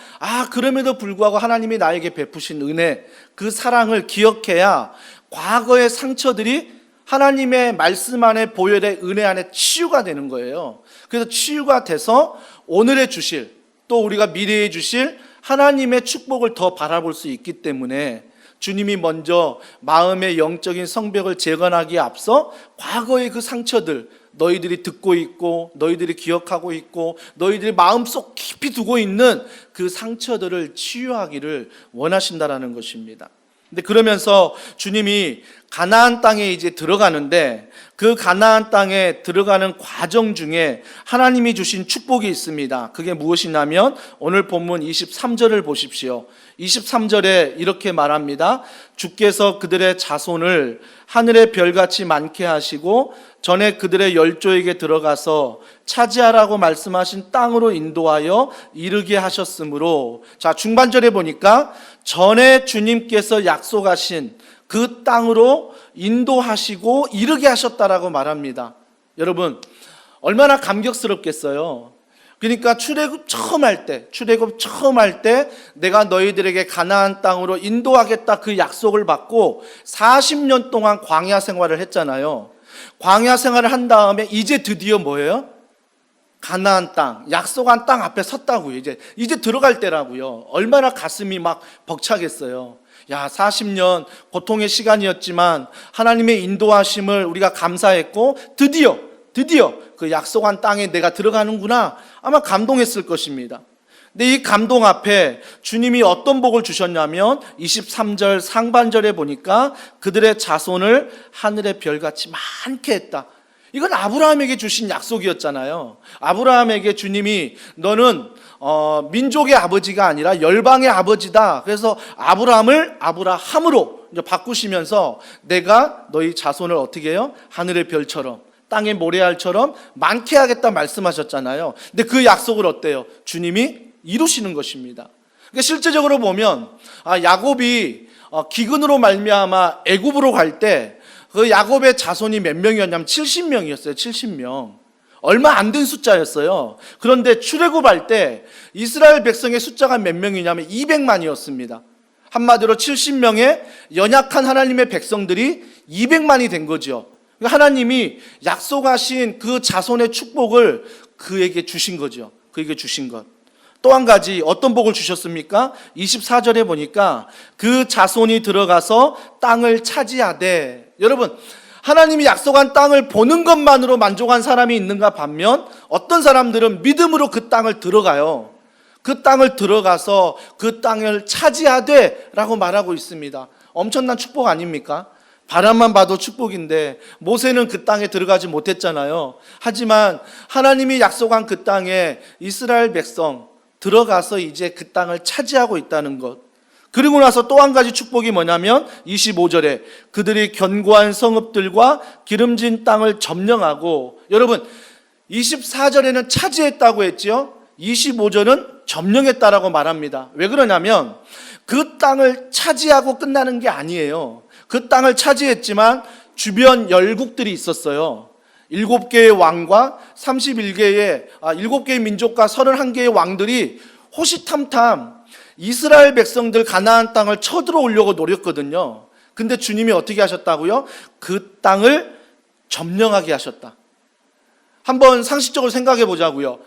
그럼에도 불구하고 하나님이 나에게 베푸신 은혜, 그 사랑을 기억해야 과거의 상처들이 하나님의 말씀 안에 보혈의 은혜 안에 치유가 되는 거예요. 그래서 치유가 돼서 오늘의 주실, 또 우리가 미래에 주실 하나님의 축복을 더 바라볼 수 있기 때문에 주님이 먼저 마음의 영적인 성벽을 재건하기에 앞서 과거의 그 상처들, 너희들이 듣고 있고 너희들이 기억하고 있고 너희들이 마음속 깊이 두고 있는 그 상처들을 치유하기를 원하신다라는 것입니다. 근데 그러면서 주님이 가나안 땅에 이제 들어가는데 그 가나안 땅에 들어가는 과정 중에 하나님이 주신 축복이 있습니다. 그게 무엇이냐면 오늘 본문 23절을 보십시오. 23절에 이렇게 말합니다. 주께서 그들의 자손을 하늘의 별같이 많게 하시고 전에 그들의 열조에게 들어가서 차지하라고 말씀하신 땅으로 인도하여 이르게 하셨으므로, 자, 중반절에 보니까 전에 주님께서 약속하신 그 땅으로 인도하시고 이르게 하셨다라고 말합니다. 여러분, 얼마나 감격스럽겠어요. 그러니까 출애굽 처음 할 때 내가 너희들에게 가나안 땅으로 인도하겠다 그 약속을 받고 40년 동안 광야 생활을 했잖아요. 광야 생활을 한 다음에 이제 드디어 뭐예요? 가나안 땅, 약속한 땅 앞에 섰다고요. 이제 들어갈 때라고요. 얼마나 가슴이 막 벅차겠어요. 40년 고통의 시간이었지만 하나님의 인도하심을 우리가 감사했고 드디어 그 약속한 땅에 내가 들어가는구나, 아마 감동했을 것입니다. 근데 이 감동 앞에 주님이 어떤 복을 주셨냐면 23절 상반절에 보니까 그들의 자손을 하늘의 별같이 많게 했다. 이건 아브라함에게 주신 약속이었잖아요. 아브라함에게 주님이 너는 민족의 아버지가 아니라 열방의 아버지다. 그래서 아브라함을 아브라함으로 이제 바꾸시면서 내가 너희 자손을 어떻게 해요? 하늘의 별처럼, 땅의 모래알처럼 많게 하겠다 말씀하셨잖아요. 근데 그 약속을 어때요? 주님이 이루시는 것입니다. 그러니까 실제적으로 보면 야곱이 기근으로 말미암아 애굽으로 갈 때 그 야곱의 자손이 몇 명이었냐면 70명이었어요. 70명. 얼마 안 된 숫자였어요. 그런데 출애굽할 때 이스라엘 백성의 숫자가 몇 명이냐면 200만이었습니다. 한마디로 70명의 연약한 하나님의 백성들이 200만이 된 거죠. 하나님이 약속하신 그 자손의 축복을 그에게 주신 거죠. 그에게 주신 것. 또 한 가지 어떤 복을 주셨습니까? 24절에 보니까 그 자손이 들어가서 땅을 차지하되, 여러분, 하나님이 약속한 땅을 보는 것만으로 만족한 사람이 있는가 반면 어떤 사람들은 믿음으로 그 땅을 들어가요. 그 땅을 들어가서 그 땅을 차지하되 라고 말하고 있습니다. 엄청난 축복 아닙니까? 바람만 봐도 축복인데 모세는 그 땅에 들어가지 못했잖아요. 하지만 하나님이 약속한 그 땅에 이스라엘 백성 들어가서 이제 그 땅을 차지하고 있다는 것. 그리고 나서 또 한 가지 축복이 뭐냐면 25절에 그들이 견고한 성읍들과 기름진 땅을 점령하고, 여러분 24절에는 차지했다고 했죠. 25절은 점령했다라고 말합니다. 왜 그러냐면 그 땅을 차지하고 끝나는 게 아니에요. 그 땅을 차지했지만 주변 열국들이 있었어요. 7개의 왕과 7개의 민족과 31개의 왕들이 호시탐탐 이스라엘 백성들 가나안 땅을 쳐들어오려고 노렸거든요. 근데 주님이 어떻게 하셨다고요? 그 땅을 점령하게 하셨다. 한번 상식적으로 생각해 보자고요.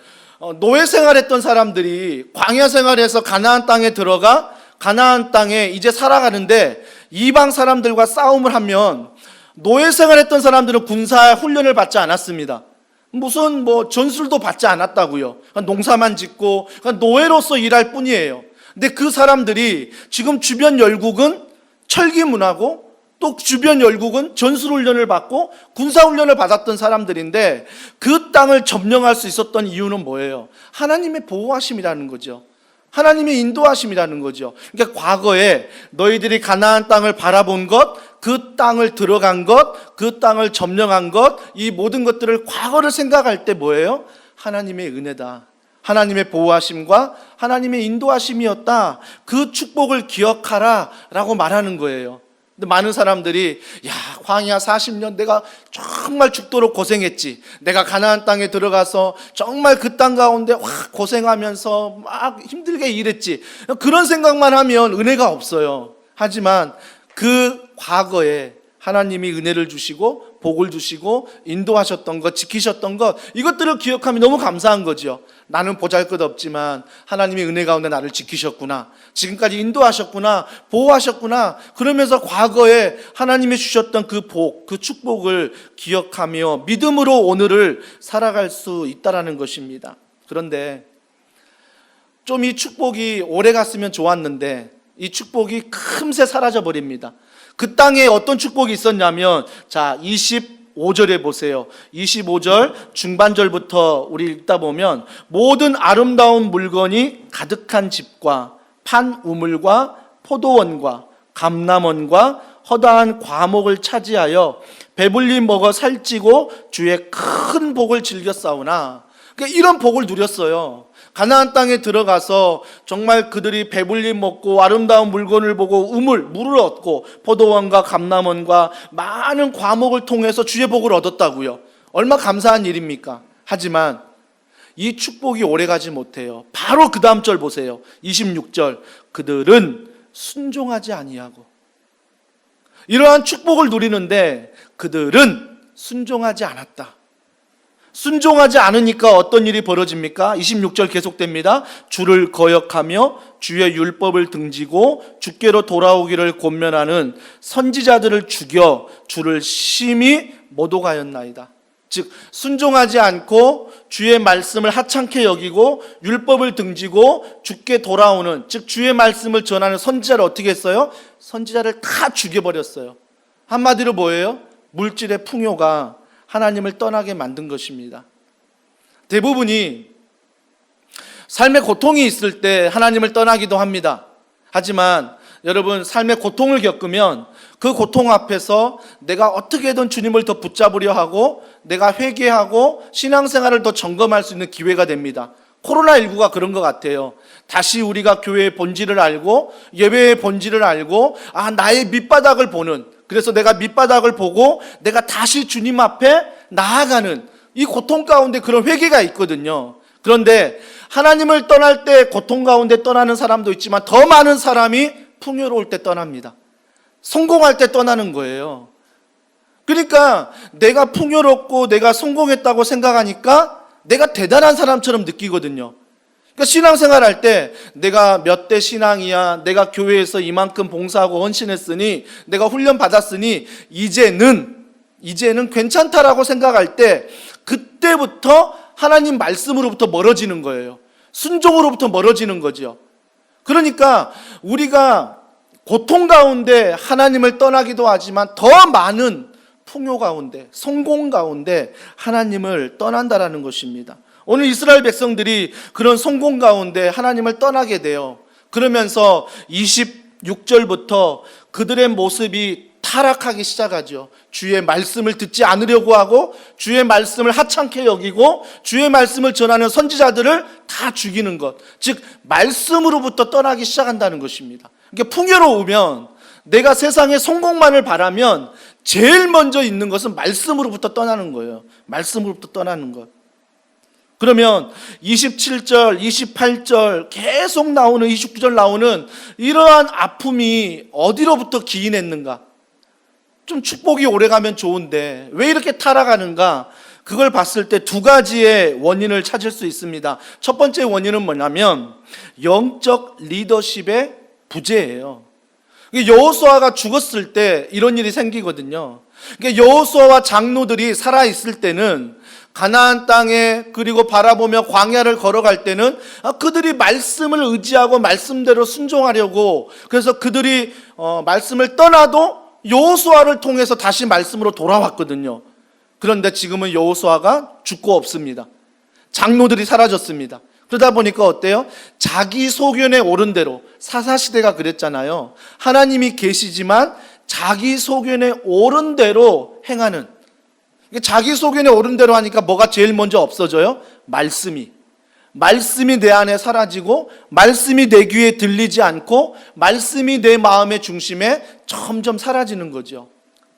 노예 생활했던 사람들이 광야 생활에서 가나안 땅에 들어가 가나안 땅에 이제 살아가는데 이방 사람들과 싸움을 하면, 노예 생활했던 사람들은 군사 훈련을 받지 않았습니다. 무슨 전술도 받지 않았다고요. 농사만 짓고 노예로서 일할 뿐이에요. 근데 그 사람들이 지금 주변 열국은 철기문하고 또 주변 열국은 전술훈련을 받고 군사훈련을 받았던 사람들인데 그 땅을 점령할 수 있었던 이유는 뭐예요? 하나님의 보호하심이라는 거죠. 하나님의 인도하심이라는 거죠. 그러니까 과거에 너희들이 가나안 땅을 바라본 것, 그 땅을 들어간 것, 그 땅을 점령한 것, 이 모든 것들을 과거를 생각할 때 뭐예요? 하나님의 은혜다. 하나님의 보호하심과 하나님의 인도하심이었다. 그 축복을 기억하라 라고 말하는 거예요. 근데 많은 사람들이 야, 광야 40년 내가 정말 죽도록 고생했지. 내가 가나안 땅에 들어가서 정말 그 땅 가운데 고생하면서 막 힘들게 일했지. 그런 생각만 하면 은혜가 없어요. 하지만 그 과거에 하나님이 은혜를 주시고 복을 주시고 인도하셨던 것, 지키셨던 것, 이것들을 기억하면 너무 감사한 거죠. 나는 보잘것없지만 하나님의 은혜 가운데 나를 지키셨구나, 지금까지 인도하셨구나, 보호하셨구나. 그러면서 과거에 하나님이 주셨던 그 복, 그 축복을 기억하며 믿음으로 오늘을 살아갈 수 있다라는 것입니다. 그런데 좀 이 축복이 오래 갔으면 좋았는데 이 축복이 금세 사라져 버립니다. 그 땅에 어떤 축복이 있었냐면, 자, 25절에 보세요. 25절 중반절부터 우리 읽다 보면 모든 아름다운 물건이 가득한 집과 판 우물과 포도원과 감람원과 허다한 과목을 차지하여 배불리 먹어 살찌고 주의 큰 복을 즐겼사오나, 그러니까 이런 복을 누렸어요. 가나안 땅에 들어가서 정말 그들이 배불리 먹고 아름다운 물건을 보고 물을 얻고 포도원과 감람원과 많은 과목을 통해서 주의 복을 얻었다고요. 얼마 감사한 일입니까? 하지만 이 축복이 오래가지 못해요. 바로 그 다음 절 보세요. 26절 그들은 순종하지 아니하고, 이러한 축복을 누리는데 그들은 순종하지 않았다. 순종하지 않으니까 어떤 일이 벌어집니까? 26절 계속됩니다. 주를 거역하며 주의 율법을 등지고 주께로 돌아오기를 권면하는 선지자들을 죽여 주를 심히 모독하였나이다. 즉 순종하지 않고 주의 말씀을 하찮게 여기고 율법을 등지고 주께 돌아오는, 즉 주의 말씀을 전하는 선지자를 어떻게 했어요? 선지자를 다 죽여버렸어요. 한마디로 뭐예요? 물질의 풍요가 하나님을 떠나게 만든 것입니다. 대부분이 삶의 고통이 있을 때 하나님을 떠나기도 합니다. 하지만 여러분, 삶의 고통을 겪으면 그 고통 앞에서 내가 어떻게든 주님을 더 붙잡으려 하고 내가 회개하고 신앙생활을 더 점검할 수 있는 기회가 됩니다. 코로나19가 그런 것 같아요. 다시 우리가 교회의 본질을 알고 예배의 본질을 알고 나의 밑바닥을 보는, 그래서 내가 밑바닥을 보고 내가 다시 주님 앞에 나아가는 이 고통 가운데 그런 회개가 있거든요. 그런데 하나님을 떠날 때 고통 가운데 떠나는 사람도 있지만 더 많은 사람이 풍요로울 때 떠납니다. 성공할 때 떠나는 거예요. 그러니까 내가 풍요롭고 내가 성공했다고 생각하니까 내가 대단한 사람처럼 느끼거든요. 그러니까 신앙생활 할 때 내가 몇 대 신앙이야, 내가 교회에서 이만큼 봉사하고 헌신했으니, 내가 훈련 받았으니 이제는 괜찮다라고 생각할 때 그때부터 하나님 말씀으로부터 멀어지는 거예요. 순종으로부터 멀어지는 거죠. 그러니까 우리가 고통 가운데 하나님을 떠나기도 하지만 더 많은 풍요 가운데, 성공 가운데 하나님을 떠난다라는 것입니다. 오늘 이스라엘 백성들이 그런 성공 가운데 하나님을 떠나게 돼요. 그러면서 26절부터 그들의 모습이 타락하기 시작하죠. 주의 말씀을 듣지 않으려고 하고 주의 말씀을 하찮게 여기고 주의 말씀을 전하는 선지자들을 다 죽이는 것, 즉 말씀으로부터 떠나기 시작한다는 것입니다. 그러니까 풍요로우면, 내가 세상에 성공만을 바라면 제일 먼저 있는 것은 말씀으로부터 떠나는 거예요. 말씀으로부터 떠나는 것. 그러면 27절, 28절 계속 나오는, 29절 나오는 이러한 아픔이 어디로부터 기인했는가? 좀 축복이 오래가면 좋은데 왜 이렇게 타락하는가? 그걸 봤을 때 두 가지의 원인을 찾을 수 있습니다. 첫 번째 원인은 뭐냐면 영적 리더십의 부재예요. 여호수아가 죽었을 때 이런 일이 생기거든요. 여호수아와 장로들이 살아있을 때는 가나안 땅에, 그리고 바라보며 광야를 걸어갈 때는 그들이 말씀을 의지하고 말씀대로 순종하려고, 그래서 그들이 말씀을 떠나도 여호수아를 통해서 다시 말씀으로 돌아왔거든요. 그런데 지금은 여호수아가 죽고 없습니다. 장로들이 사라졌습니다. 그러다 보니까 어때요? 자기 소견에 오른 대로, 사사시대가 그랬잖아요. 하나님이 계시지만 자기 소견에 오른 대로 행하는, 자기 소견에 오른 대로 하니까 뭐가 제일 먼저 없어져요? 말씀이. 말씀이 내 안에 사라지고 말씀이 내 귀에 들리지 않고 말씀이 내 마음의 중심에 점점 사라지는 거죠.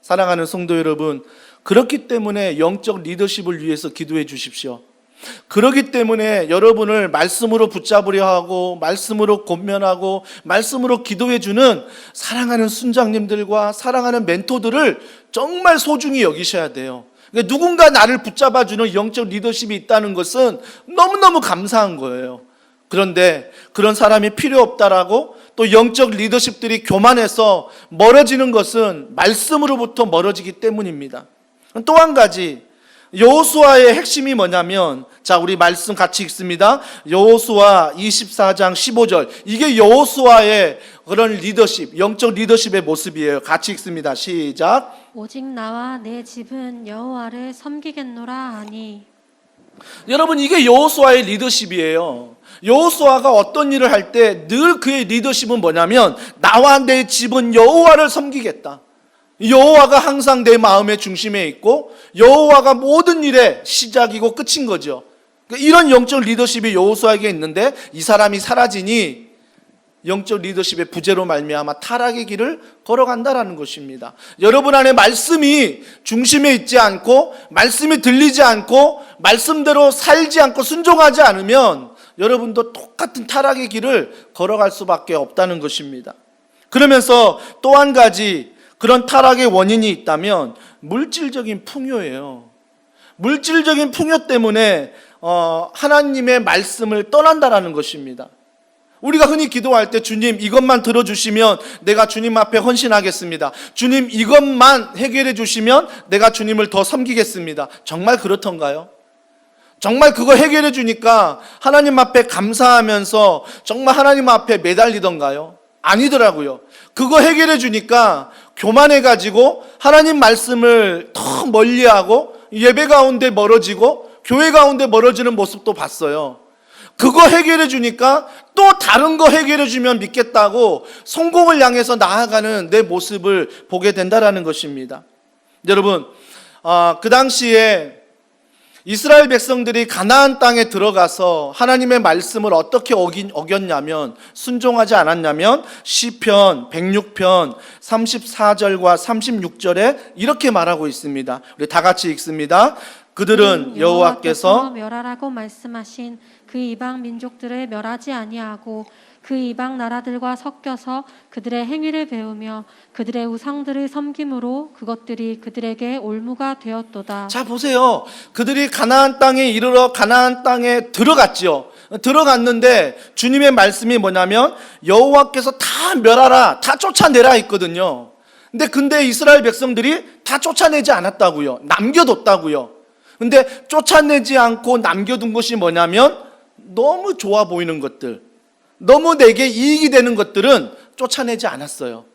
사랑하는 성도 여러분, 그렇기 때문에 영적 리더십을 위해서 기도해 주십시오. 그렇기 때문에 여러분을 말씀으로 붙잡으려 하고 말씀으로 권면하고 말씀으로 기도해 주는 사랑하는 순장님들과 사랑하는 멘토들을 정말 소중히 여기셔야 돼요. 그러니까 누군가 나를 붙잡아주는 영적 리더십이 있다는 것은 너무너무 감사한 거예요. 그런데 그런 사람이 필요 없다라고 또 영적 리더십들이 교만해서 멀어지는 것은 말씀으로부터 멀어지기 때문입니다. 또 한 가지, 여호수아의 핵심이 뭐냐면, 자, 우리 말씀 같이 읽습니다. 여호수아 24장 15절. 이게 여호수아의 그런 리더십, 영적 리더십의 모습이에요. 같이 읽습니다. 시작. 오직 나와 내 집은 여호와를 섬기겠노라 하니. 여러분, 이게 여호수아의 리더십이에요. 여호수아가 어떤 일을 할 때 늘 그의 리더십은 뭐냐면, 나와 내 집은 여호와를 섬기겠다. 여호와가 항상 내 마음의 중심에 있고 여호와가 모든 일의 시작이고 끝인 거죠. 이런 영적 리더십이 여호수아에게 있는데 이 사람이 사라지니 영적 리더십의 부재로 말미암아 타락의 길을 걸어간다라는 것입니다. 여러분 안에 말씀이 중심에 있지 않고 말씀이 들리지 않고 말씀대로 살지 않고 순종하지 않으면 여러분도 똑같은 타락의 길을 걸어갈 수밖에 없다는 것입니다. 그러면서 또 한 가지 그런 타락의 원인이 있다면 물질적인 풍요예요. 물질적인 풍요 때문에 하나님의 말씀을 떠난다라는 것입니다. 우리가 흔히 기도할 때 주님 이것만 들어주시면 내가 주님 앞에 헌신하겠습니다. 주님 이것만 해결해 주시면 내가 주님을 더 섬기겠습니다. 정말 그렇던가요? 정말 그거 해결해 주니까 하나님 앞에 감사하면서 정말 하나님 앞에 매달리던가요? 아니더라고요. 그거 해결해 주니까 교만해가지고 하나님 말씀을 더 멀리하고 예배 가운데 멀어지고 교회 가운데 멀어지는 모습도 봤어요. 그거 해결해 주니까 또 다른 거 해결해 주면 믿겠다고 성공을 향해서 나아가는 내 모습을 보게 된다라는 것입니다. 여러분, 그 당시에 이스라엘 백성들이 가나안 땅에 들어가서 하나님의 말씀을 어떻게 어겼냐면, 순종하지 않았냐면 시편 106편 34절과 36절에 이렇게 말하고 있습니다. 우리 다 같이 읽습니다. 그들은 여호와께서 멸하라고 말씀하신 그 이방 민족들을 멸하지 아니하고 그 이방 나라들과 섞여서 그들의 행위를 배우며 그들의 우상들을 섬김으로 그것들이 그들에게 올무가 되었도다. 자, 보세요. 그들이 가나안 땅에 이르러 가나안 땅에 들어갔지요. 들어갔는데 주님의 말씀이 뭐냐면 여호와께서 다 멸하라, 다 쫓아내라 했거든요. 근데 이스라엘 백성들이 다 쫓아내지 않았다고요. 남겨뒀다고요. 근데 쫓아내지 않고 남겨둔 것이 뭐냐면 너무 좋아 보이는 것들, 너무 내게 이익이 되는 것들은 쫓아내지 않았어요.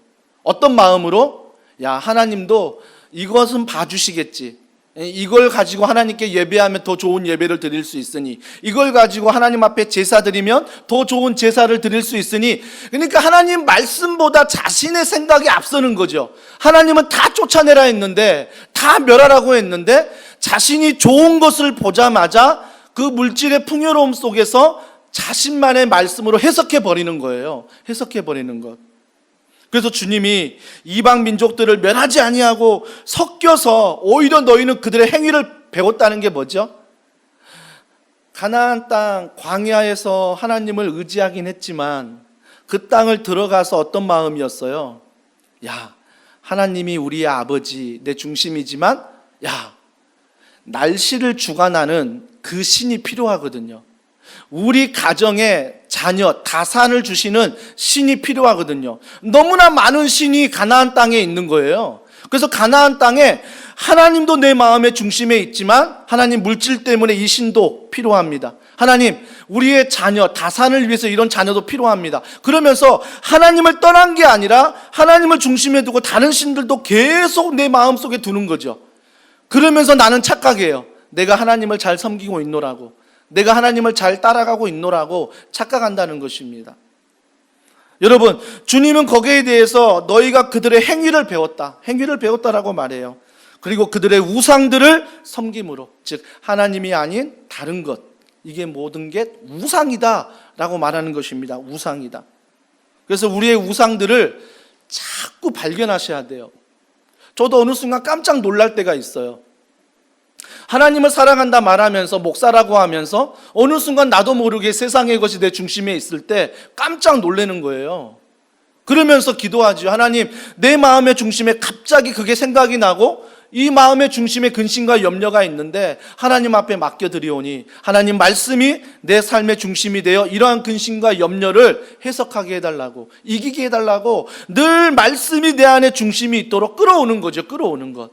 어떤 마음으로? 야, 하나님도 이것은 봐주시겠지. 이걸 가지고 하나님께 예배하면 더 좋은 예배를 드릴 수 있으니, 이걸 가지고 하나님 앞에 제사 드리면 더 좋은 제사를 드릴 수 있으니, 그러니까 하나님 말씀보다 자신의 생각이 앞서는 거죠. 하나님은 다 쫓아내라 했는데, 다 멸하라고 했는데 자신이 좋은 것을 보자마자 그 물질의 풍요로움 속에서 자신만의 말씀으로 해석해 버리는 거예요. 해석해 버리는 것. 그래서 주님이 이방 민족들을 멸하지 아니하고 섞여서 오히려 너희는 그들의 행위를 배웠다는 게 뭐죠? 가나안 땅 광야에서 하나님을 의지하긴 했지만 그 땅을 들어가서 어떤 마음이었어요? 야, 하나님이 우리의 아버지, 내 중심이지만 야, 날씨를 주관하는 그 신이 필요하거든요. 우리 가정에 자녀, 다산을 주시는 신이 필요하거든요. 너무나 많은 신이 가나안 땅에 있는 거예요. 그래서 가나안 땅에 하나님도 내 마음의 중심에 있지만 하나님 물질 때문에 이 신도 필요합니다. 하나님, 우리의 자녀, 다산을 위해서 이런 자녀도 필요합니다. 그러면서 하나님을 떠난 게 아니라 하나님을 중심에 두고 다른 신들도 계속 내 마음속에 두는 거죠. 그러면서 나는 착각해요. 내가 하나님을 잘 섬기고 있노라고, 내가 하나님을 잘 따라가고 있노라고 착각한다는 것입니다. 여러분, 주님은 거기에 대해서 너희가 그들의 행위를 배웠다, 행위를 배웠다라고 말해요. 그리고 그들의 우상들을 섬김으로, 즉 하나님이 아닌 다른 것, 이게 모든 게 우상이다라고 말하는 것입니다. 우상이다. 그래서 우리의 우상들을 자꾸 발견하셔야 돼요. 저도 어느 순간 깜짝 놀랄 때가 있어요. 하나님을 사랑한다 말하면서 목사라고 하면서 어느 순간 나도 모르게 세상의 것이 내 중심에 있을 때 깜짝 놀라는 거예요. 그러면서 기도하죠. 하나님, 내 마음의 중심에 갑자기 그게 생각이 나고 이 마음의 중심에 근심과 염려가 있는데 하나님 앞에 맡겨드리오니 하나님 말씀이 내 삶의 중심이 되어 이러한 근심과 염려를 해석하게 해달라고, 이기게 해달라고 늘 말씀이 내 안에 중심이 있도록 끌어오는 거죠. 끌어오는 것.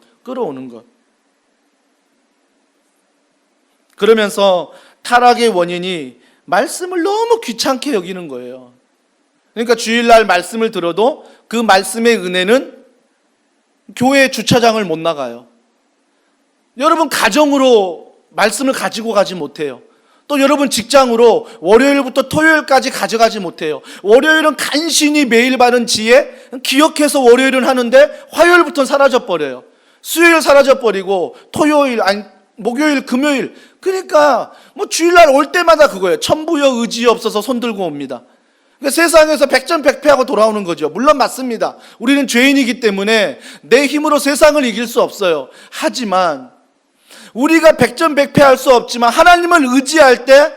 그러면서 타락의 원인이 말씀을 너무 귀찮게 여기는 거예요. 그러니까 주일날 말씀을 들어도 그 말씀의 은혜는 교회 주차장을 못 나가요. 여러분 가정으로 말씀을 가지고 가지 못해요. 또 여러분 직장으로 월요일부터 토요일까지 가져가지 못해요. 월요일은 간신히 매일 바른 지혜 기억해서 월요일은 하는데 화요일부터는 사라져버려요. 수요일 사라져버리고 토요일, 목요일, 금요일. 그러니까 뭐 주일날 올 때마다 그거예요. 천부여 의지 없어서 손 들고 옵니다. 그러니까 세상에서 백전백패하고 돌아오는 거죠. 물론 맞습니다. 우리는 죄인이기 때문에 내 힘으로 세상을 이길 수 없어요. 하지만 우리가 백전백패할 수 없지만 하나님을 의지할 때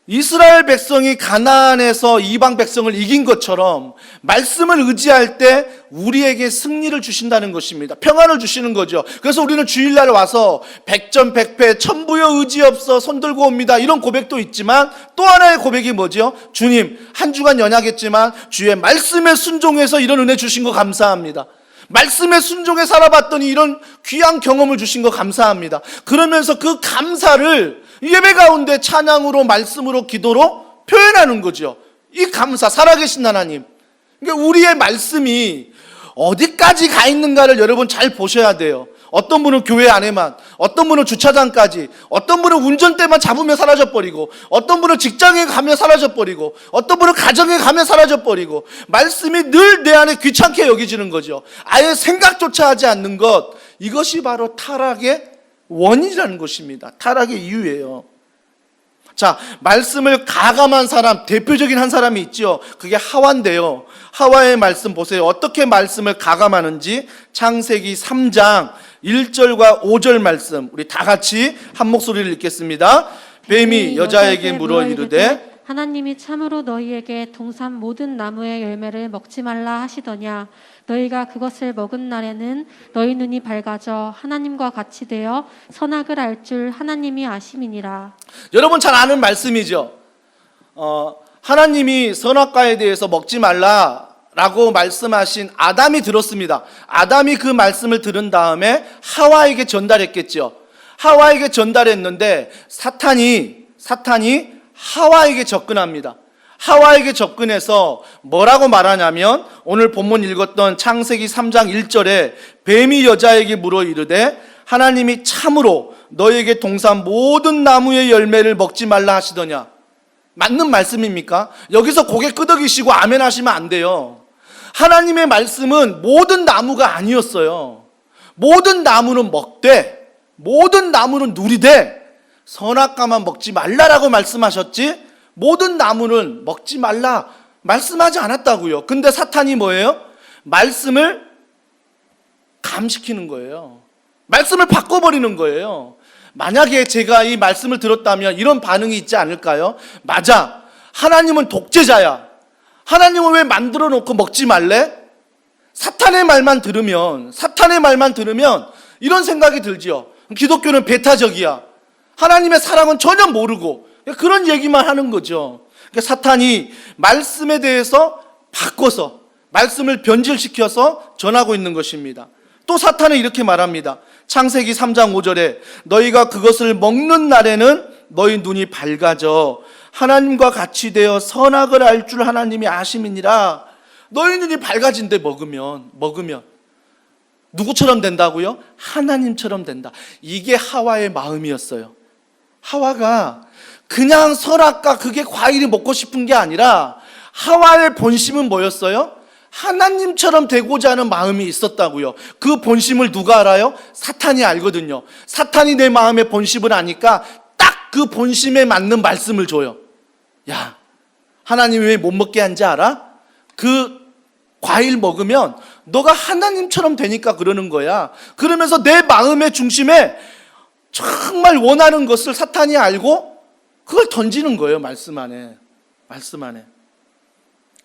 이스라엘 백성이 가나안에서 이방 백성을 이긴 것처럼 말씀을 의지할 때 우리에게 승리를 주신다는 것입니다. 평안을 주시는 거죠. 그래서 우리는 주일날 와서 백전백패 천부여 의지 없어 손 들고 옵니다. 이런 고백도 있지만 또 하나의 고백이 뭐죠? 주님, 한 주간 연약했지만 주의 말씀에 순종해서 이런 은혜 주신 거 감사합니다. 말씀에 순종해 살아봤더니 이런 귀한 경험을 주신 거 감사합니다. 그러면서 그 감사를 예배 가운데 찬양으로, 말씀으로, 기도로 표현하는 거죠. 이 감사, 살아계신 하나님. 그러니까 우리의 말씀이 어디까지 가 있는가를 여러분 잘 보셔야 돼요. 어떤 분은 교회 안에만, 어떤 분은 주차장까지, 어떤 분은 운전대만 잡으면 사라져버리고, 어떤 분은 직장에 가면 사라져버리고, 어떤 분은 가정에 가면 사라져버리고, 말씀이 늘 내 안에 귀찮게 여겨지는 거죠. 아예 생각조차 하지 않는 것, 이것이 바로 타락의 원인이라는 것입니다. 타락의 이유예요. 자, 말씀을 가감한 사람, 대표적인 한 사람이 있죠. 그게 하와인데요. 하와의 말씀 보세요. 어떻게 말씀을 가감하는지 창세기 3장 1절과 5절 말씀 우리 다 같이 한 목소리를 읽겠습니다. 뱀이 여자에게 물어 이르되 하나님이 참으로 너희에게 동산 모든 나무의 열매를 먹지 말라 하시더냐. 너희가 그것을 먹은 날에는 너희 눈이 밝아져 하나님과 같이 되어 선악을 알 줄 하나님이 아심이니라. 여러분 잘 아는 말씀이죠. 하나님이 선악과에 대해서 먹지 말라라고 말씀하신 아담이 들었습니다. 아담이 그 말씀을 들은 다음에 하와에게 전달했겠죠. 하와에게 전달했는데 사탄이 하와에게 접근합니다. 하와에게 접근해서 뭐라고 말하냐면 오늘 본문 읽었던 창세기 3장 1절에 뱀이 여자에게 물어 이르되 하나님이 참으로 너에게 동산 모든 나무의 열매를 먹지 말라 하시더냐. 맞는 말씀입니까? 여기서 고개 끄덕이시고 아멘 하시면 안 돼요. 하나님의 말씀은 모든 나무가 아니었어요. 모든 나무는 먹되 모든 나무는 누리되 선악과만 먹지 말라라고 말씀하셨지 모든 나무는 먹지 말라 말씀하지 않았다고요. 근데 사탄이 뭐예요? 말씀을 감시키는 거예요. 말씀을 바꿔버리는 거예요. 만약에 제가 이 말씀을 들었다면 이런 반응이 있지 않을까요? 맞아, 하나님은 독재자야. 하나님은 왜 만들어 놓고 먹지 말래? 사탄의 말만 들으면 이런 생각이 들지요. 기독교는 배타적이야. 하나님의 사랑은 전혀 모르고 그런 얘기만 하는 거죠. 그러니까 사탄이 말씀에 대해서 바꿔서 말씀을 변질시켜서 전하고 있는 것입니다. 또 사탄은 이렇게 말합니다. 창세기 3장 5절에 너희가 그것을 먹는 날에는 너희 눈이 밝아져 하나님과 같이 되어 선악을 알 줄 하나님이 아심이니라. 너희 눈이 밝아진데 먹으면 누구처럼 된다고요? 하나님처럼 된다. 이게 하와의 마음이었어요. 하와가 그냥 선악과 그게 과일이 먹고 싶은 게 아니라 하와의 본심은 뭐였어요? 하나님처럼 되고자 하는 마음이 있었다고요. 그 본심을 누가 알아요? 사탄이 알거든요. 사탄이 내 마음의 본심을 아니까 딱 그 본심에 맞는 말씀을 줘요. 야, 하나님이 왜 못 먹게 한지 알아? 그 과일 먹으면 너가 하나님처럼 되니까 그러는 거야. 그러면서 내 마음의 중심에 정말 원하는 것을 사탄이 알고 그걸 던지는 거예요. 말씀 안에.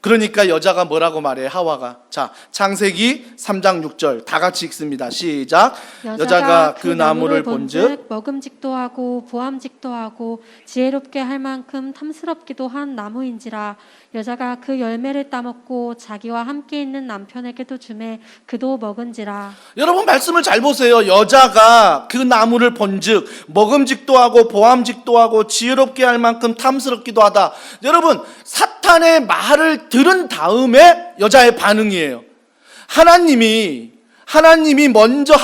그러니까 여자가 뭐라고 말해? 하와가. 자, 창세기 3장 6절 다 같이 읽습니다. 시작. 여자가 그 나무를 본즉 먹음직도 하고 보암직도 하고 지혜롭게 할 만큼 탐스럽기도 한 나무인지라. 여자가 그 열매를 따먹고 자기와 함께 있는 남편에게도 주매 그도 먹은지라. 여러분 말씀을 잘 보세요. 여자가 그 나무를 본즉 먹음직도 하고 보암직도 하고 지혜롭게 할 만큼 탐스럽기도 하다. 여러분 사탄의 말을 들은 다음에 여자의 반응이에요. 하나님이 먼저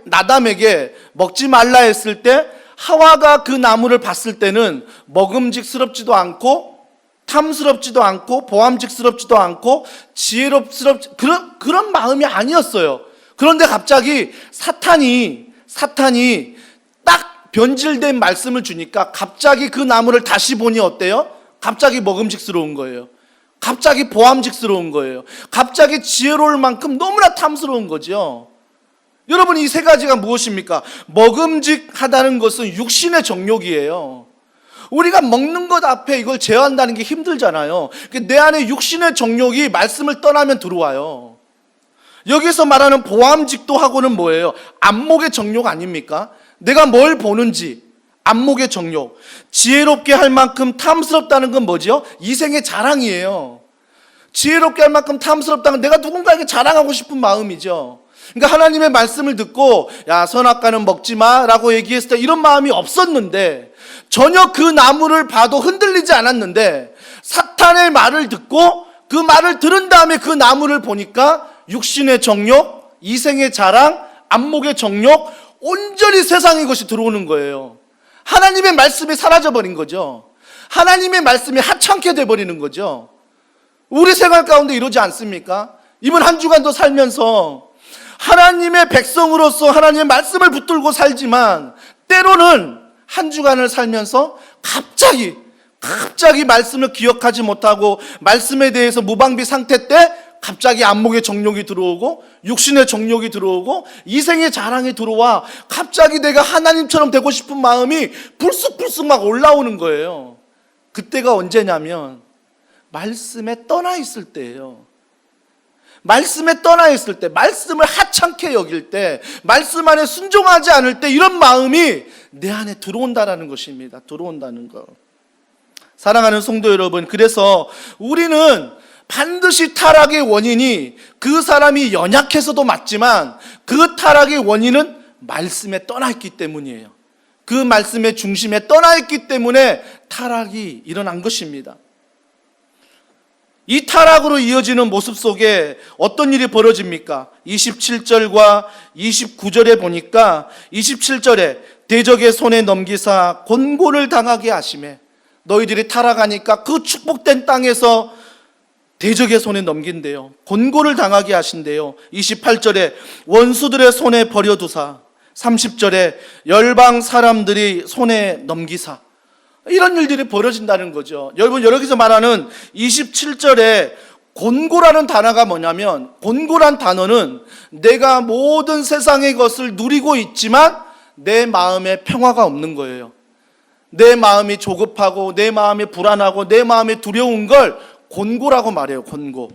나담에게 먹지 말라 했을 때 하와가 그 나무를 봤을 때는 먹음직스럽지도 않고 탐스럽지도 않고 보암직스럽지도 않고 그런 마음이 아니었어요. 그런데 갑자기 사탄이 딱 변질된 말씀을 주니까 갑자기 그 나무를 다시 보니 어때요? 갑자기 먹음직스러운 거예요. 갑자기 보암직스러운 거예요. 갑자기 지혜로울 만큼 너무나 탐스러운 거죠. 여러분 이 세 가지가 무엇입니까? 먹음직하다는 것은 육신의 정욕이에요. 우리가 먹는 것 앞에 이걸 제어한다는 게 힘들잖아요. 내 안에 육신의 정욕이 말씀을 떠나면 들어와요. 여기서 말하는 보암직도하고는 뭐예요? 안목의 정욕 아닙니까? 내가 뭘 보는지 안목의 정욕. 지혜롭게 할 만큼 탐스럽다는 건 뭐죠? 이생의 자랑이에요. 지혜롭게 할 만큼 탐스럽다는 건 내가 누군가에게 자랑하고 싶은 마음이죠. 그러니까 하나님의 말씀을 듣고 야 선악과는 먹지 마라고 얘기했을 때 이런 마음이 없었는데 전혀 그 나무를 봐도 흔들리지 않았는데 사탄의 말을 듣고 그 말을 들은 다음에 그 나무를 보니까 육신의 정욕, 이생의 자랑, 안목의 정욕, 온전히 세상의 것이 들어오는 거예요. 하나님의 말씀이 사라져버린 거죠. 하나님의 말씀이 하찮게 돼버리는 거죠. 우리 생활 가운데 이러지 않습니까? 이번 한 주간도 살면서 하나님의 백성으로서 하나님의 말씀을 붙들고 살지만 때로는 한 주간을 살면서 갑자기 말씀을 기억하지 못하고 말씀에 대해서 무방비 상태 때 갑자기 안목의 정욕이 들어오고 육신의 정욕이 들어오고 이생의 자랑이 들어와 갑자기 내가 하나님처럼 되고 싶은 마음이 불쑥불쑥 막 올라오는 거예요. 그때가 언제냐면 말씀에 떠나 있을 때예요. 말씀에 떠나 있을 때, 말씀을 하찮게 여길 때, 말씀 안에 순종하지 않을 때 이런 마음이 내 안에 들어온다는 것입니다. 들어온다는 거. 사랑하는 성도 여러분, 그래서 우리는 반드시 타락의 원인이 그 사람이 연약해서도 맞지만 그 타락의 원인은 말씀에 떠나 있기 때문이에요. 그 말씀의 중심에 떠나 있기 때문에 타락이 일어난 것입니다. 이 타락으로 이어지는 모습 속에 어떤 일이 벌어집니까? 27절과 29절에 보니까 27절에 대적의 손에 넘기사 곤고를 당하게 하시매 너희들이 타락하니까 그 축복된 땅에서 대적의 손에 넘긴대요. 곤고를 당하게 하신대요. 28절에 원수들의 손에 버려두사 30절에 열방 사람들이 손에 넘기사 이런 일들이 벌어진다는 거죠. 여러분 여기서 말하는 27절에 곤고라는 단어가 뭐냐면 곤고란 단어는 내가 모든 세상의 것을 누리고 있지만 내 마음에 평화가 없는 거예요. 내 마음이 조급하고 내 마음이 불안하고 내 마음이 두려운 걸 곤고라고 말해요. 곤고.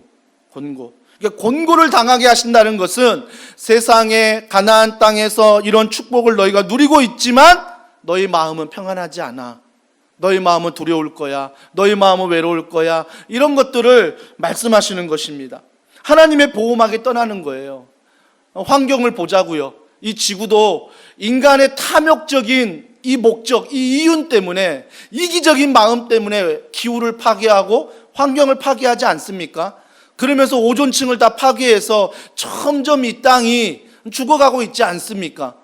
그러니까 곤고를 당하게 하신다는 것은 세상의 가나안 땅에서 이런 축복을 너희가 누리고 있지만 너희 마음은 평안하지 않아. 너희 마음은 두려울 거야. 너희 마음은 외로울 거야. 이런 것들을 말씀하시는 것입니다. 하나님의 보호막이 떠나는 거예요. 환경을 보자고요. 이 지구도 인간의 탐욕적인 이 목적, 이 이윤 때문에 이기적인 마음 때문에 기후를 파괴하고 환경을 파괴하지 않습니까? 그러면서 오존층을 다 파괴해서 점점 이 땅이 죽어가고 있지 않습니까?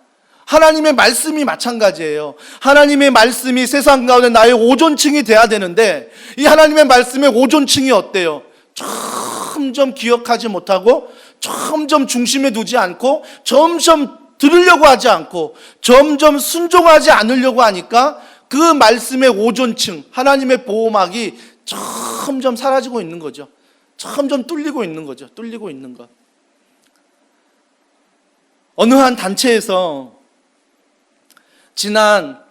하나님의 말씀이 마찬가지예요. 하나님의 말씀이 세상 가운데 나의 오존층이 돼야 되는데 이 하나님의 말씀의 오존층이 어때요? 점점 기억하지 못하고 점점 중심에 두지 않고 점점 들으려고 하지 않고 점점 순종하지 않으려고 하니까 그 말씀의 오존층, 하나님의 보호막이 점점 사라지고 있는 거죠. 점점 뚫리고 있는 거죠. 뚫리고 있는 것. 어느 한 단체에서 지난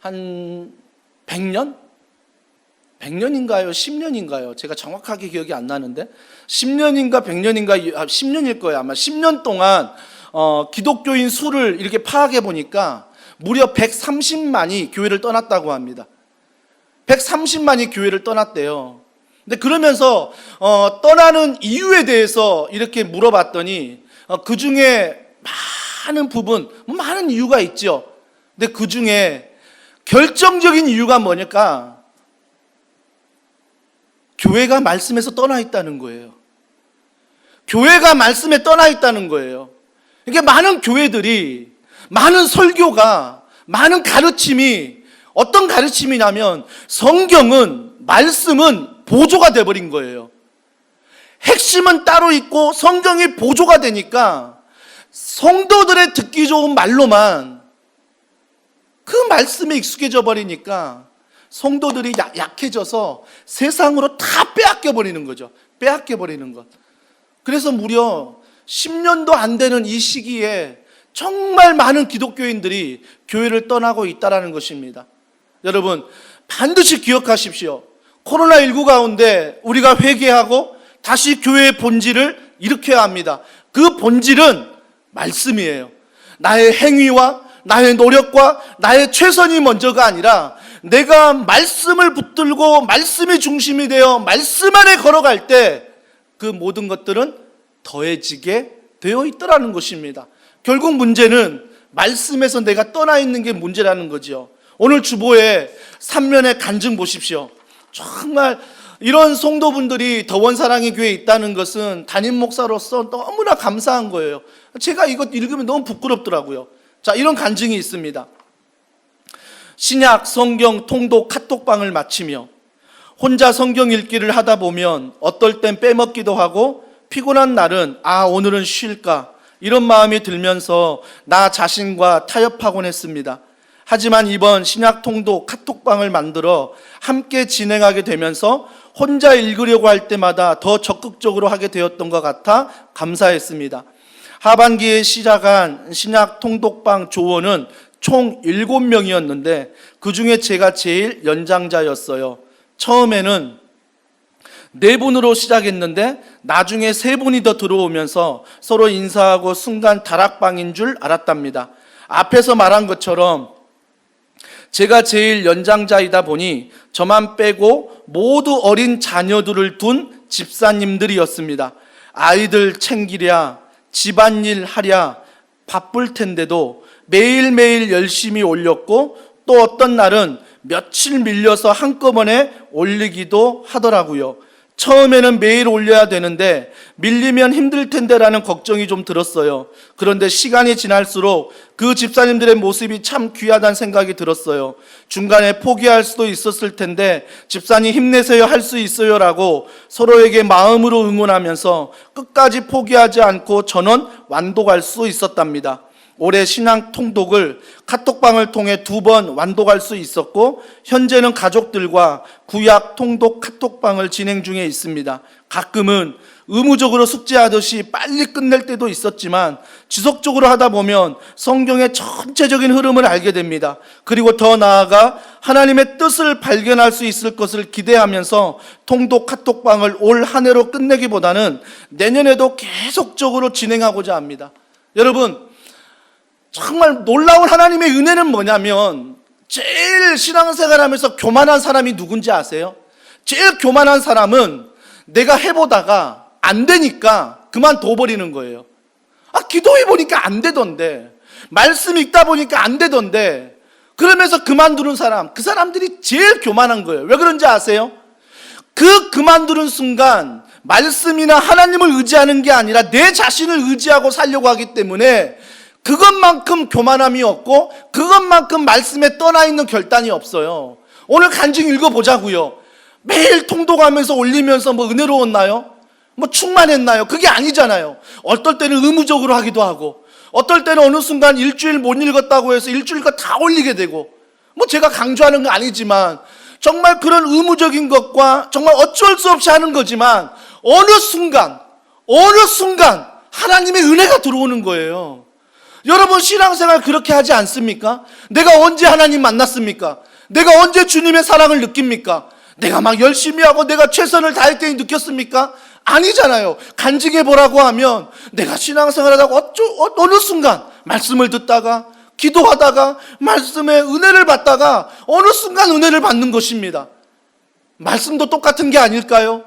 한 100년? 100년인가요? 10년인가요? 제가 정확하게 기억이 안 나는데 10년인가 100년인가 10년일 거예요. 아마 10년 동안 기독교인 수를 이렇게 파악해 보니까 무려 130만이 교회를 떠났다고 합니다. 130만이 교회를 떠났대요. 근데 그러면서 떠나는 이유에 대해서 이렇게 물어봤더니 그 중에 많은 부분, 많은 이유가 있죠. 근데 그 중에 결정적인 이유가 뭐냐까 교회가 말씀에서 떠나 있다는 거예요. 교회가 말씀에 떠나 있다는 거예요. 이게 많은 교회들이, 많은 설교가, 많은 가르침이 어떤 가르침이냐면 성경은, 말씀은 보조가 돼버린 거예요. 핵심은 따로 있고 성경이 보조가 되니까 성도들의 듣기 좋은 말로만 그 말씀에 익숙해져 버리니까 성도들이 약해져서 세상으로 다 빼앗겨 버리는 거죠. 빼앗겨 버리는 것. 그래서 무려 10년도 안 되는 이 시기에 정말 많은 기독교인들이 교회를 떠나고 있다는 것입니다. 여러분, 반드시 기억하십시오. 코로나19 가운데 우리가 회개하고 다시 교회의 본질을 일으켜야 합니다. 그 본질은 말씀이에요. 나의 행위와 나의 노력과 나의 최선이 먼저가 아니라 내가 말씀을 붙들고 말씀이 중심이 되어 말씀 안에 걸어갈 때 그 모든 것들은 더해지게 되어 있더라는 것입니다. 결국 문제는 말씀에서 내가 떠나 있는 게 문제라는 거죠. 오늘 주보에 3면의 간증 보십시오. 정말 이런 성도분들이 더원사랑의 교회에 있다는 것은 담임 목사로서 너무나 감사한 거예요. 제가 이거 읽으면 너무 부끄럽더라고요. 자, 이런 간증이 있습니다. 신약 성경 통독 카톡방을 마치며 혼자 성경 읽기를 하다 보면 어떨 땐 빼먹기도 하고 피곤한 날은 오늘은 쉴까 이런 마음이 들면서 나 자신과 타협하곤 했습니다. 하지만 이번 신약 통독 카톡방을 만들어 함께 진행하게 되면서 혼자 읽으려고 할 때마다 더 적극적으로 하게 되었던 것 같아 감사했습니다. 하반기에 시작한 신약 통독방 조원은 총 7명이었는데 그 중에 제가 제일 연장자였어요. 처음에는 4분으로 시작했는데 나중에 3분이 더 들어오면서 서로 인사하고 순간 다락방인 줄 알았답니다. 앞에서 말한 것처럼 제가 제일 연장자이다 보니 저만 빼고 모두 어린 자녀들을 둔 집사님들이었습니다. 아이들 챙기랴, 집안일 하랴 바쁠 텐데도 매일매일 열심히 올렸고 또 어떤 날은 며칠 밀려서 한꺼번에 올리기도 하더라고요. 처음에는 매일 올려야 되는데 밀리면 힘들 텐데라는 걱정이 좀 들었어요. 그런데 시간이 지날수록 그 집사님들의 모습이 참 귀하다는 생각이 들었어요. 중간에 포기할 수도 있었을 텐데 집사님 힘내세요, 할 수 있어요 라고 서로에게 마음으로 응원하면서 끝까지 포기하지 않고 전원 완독할 수 있었답니다. 올해 신앙 통독을 카톡방을 통해 2번 완독할 수 있었고 현재는 가족들과 구약 통독 카톡방을 진행 중에 있습니다. 가끔은 의무적으로 숙제하듯이 빨리 끝낼 때도 있었지만 지속적으로 하다 보면 성경의 전체적인 흐름을 알게 됩니다. 그리고 더 나아가 하나님의 뜻을 발견할 수 있을 것을 기대하면서 통독 카톡방을 올 한 해로 끝내기보다는 내년에도 계속적으로 진행하고자 합니다. 여러분, 정말 놀라운 하나님의 은혜는 뭐냐면 제일 신앙생활하면서 교만한 사람이 누군지 아세요? 제일 교만한 사람은 내가 해보다가 안 되니까 그만둬버리는 거예요. 기도해보니까 안 되던데, 말씀 읽다 보니까 안 되던데 그러면서 그만두는 사람, 그 사람들이 제일 교만한 거예요. 왜 그런지 아세요? 그만두는 순간 말씀이나 하나님을 의지하는 게 아니라 내 자신을 의지하고 살려고 하기 때문에 그것만큼 교만함이 없고 그것만큼 말씀에 떠나 있는 결단이 없어요. 오늘 간증 읽어보자고요. 매일 통독하면서 올리면서 은혜로웠나요? 충만했나요? 그게 아니잖아요. 어떨 때는 의무적으로 하기도 하고 어떨 때는 어느 순간 일주일 못 읽었다고 해서 일주일 거 다 올리게 되고 뭐 제가 강조하는 건 아니지만 정말 그런 의무적인 것과 정말 어쩔 수 없이 하는 거지만 어느 순간 하나님의 은혜가 들어오는 거예요. 여러분 신앙생활 그렇게 하지 않습니까? 내가 언제 하나님 만났습니까? 내가 언제 주님의 사랑을 느낍니까? 내가 막 열심히 하고 내가 최선을 다할 때 느꼈습니까? 아니잖아요. 간증해 보라고 하면 내가 신앙생활 하다가 어느 순간 말씀을 듣다가 기도하다가 말씀의 은혜를 받다가 어느 순간 은혜를 받는 것입니다. 말씀도 똑같은 게 아닐까요?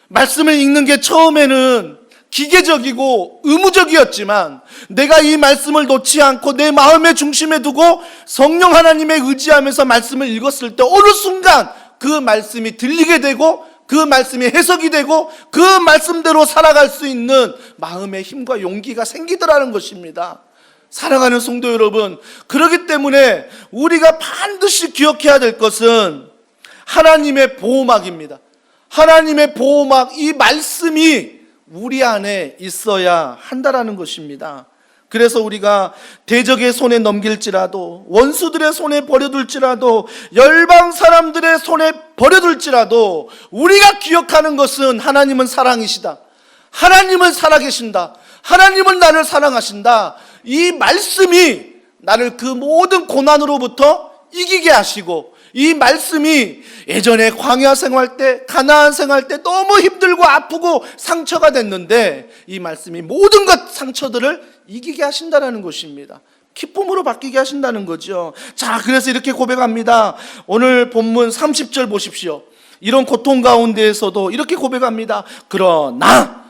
말씀을 읽는 게 처음에는 기계적이고 의무적이었지만 내가 이 말씀을 놓지 않고 내 마음의 중심에 두고 성령 하나님에 의지하면서 말씀을 읽었을 때 어느 순간 그 말씀이 들리게 되고 그 말씀이 해석이 되고 그 말씀대로 살아갈 수 있는 마음의 힘과 용기가 생기더라는 것입니다. 사랑하는 성도 여러분, 그렇기 때문에 우리가 반드시 기억해야 될 것은 하나님의 보호막입니다. 하나님의 보호막, 이 말씀이 우리 안에 있어야 한다라는 것입니다. 그래서 우리가 대적의 손에 넘길지라도, 원수들의 손에 버려둘지라도, 열방 사람들의 손에 버려둘지라도 우리가 기억하는 것은 하나님은 사랑이시다. 하나님은 살아계신다. 하나님은 나를 사랑하신다. 이 말씀이 나를 그 모든 고난으로부터 이기게 하시고, 이 말씀이 예전에 광야 생활 때, 가나안 생활 때 너무 힘들고 아프고 상처가 됐는데 이 말씀이 모든 것 상처들을 이기게 하신다는 것입니다. 기쁨으로 바뀌게 하신다는 거죠. 자, 그래서 이렇게 고백합니다. 오늘 본문 30절 보십시오. 이런 고통 가운데에서도 이렇게 고백합니다. 그러나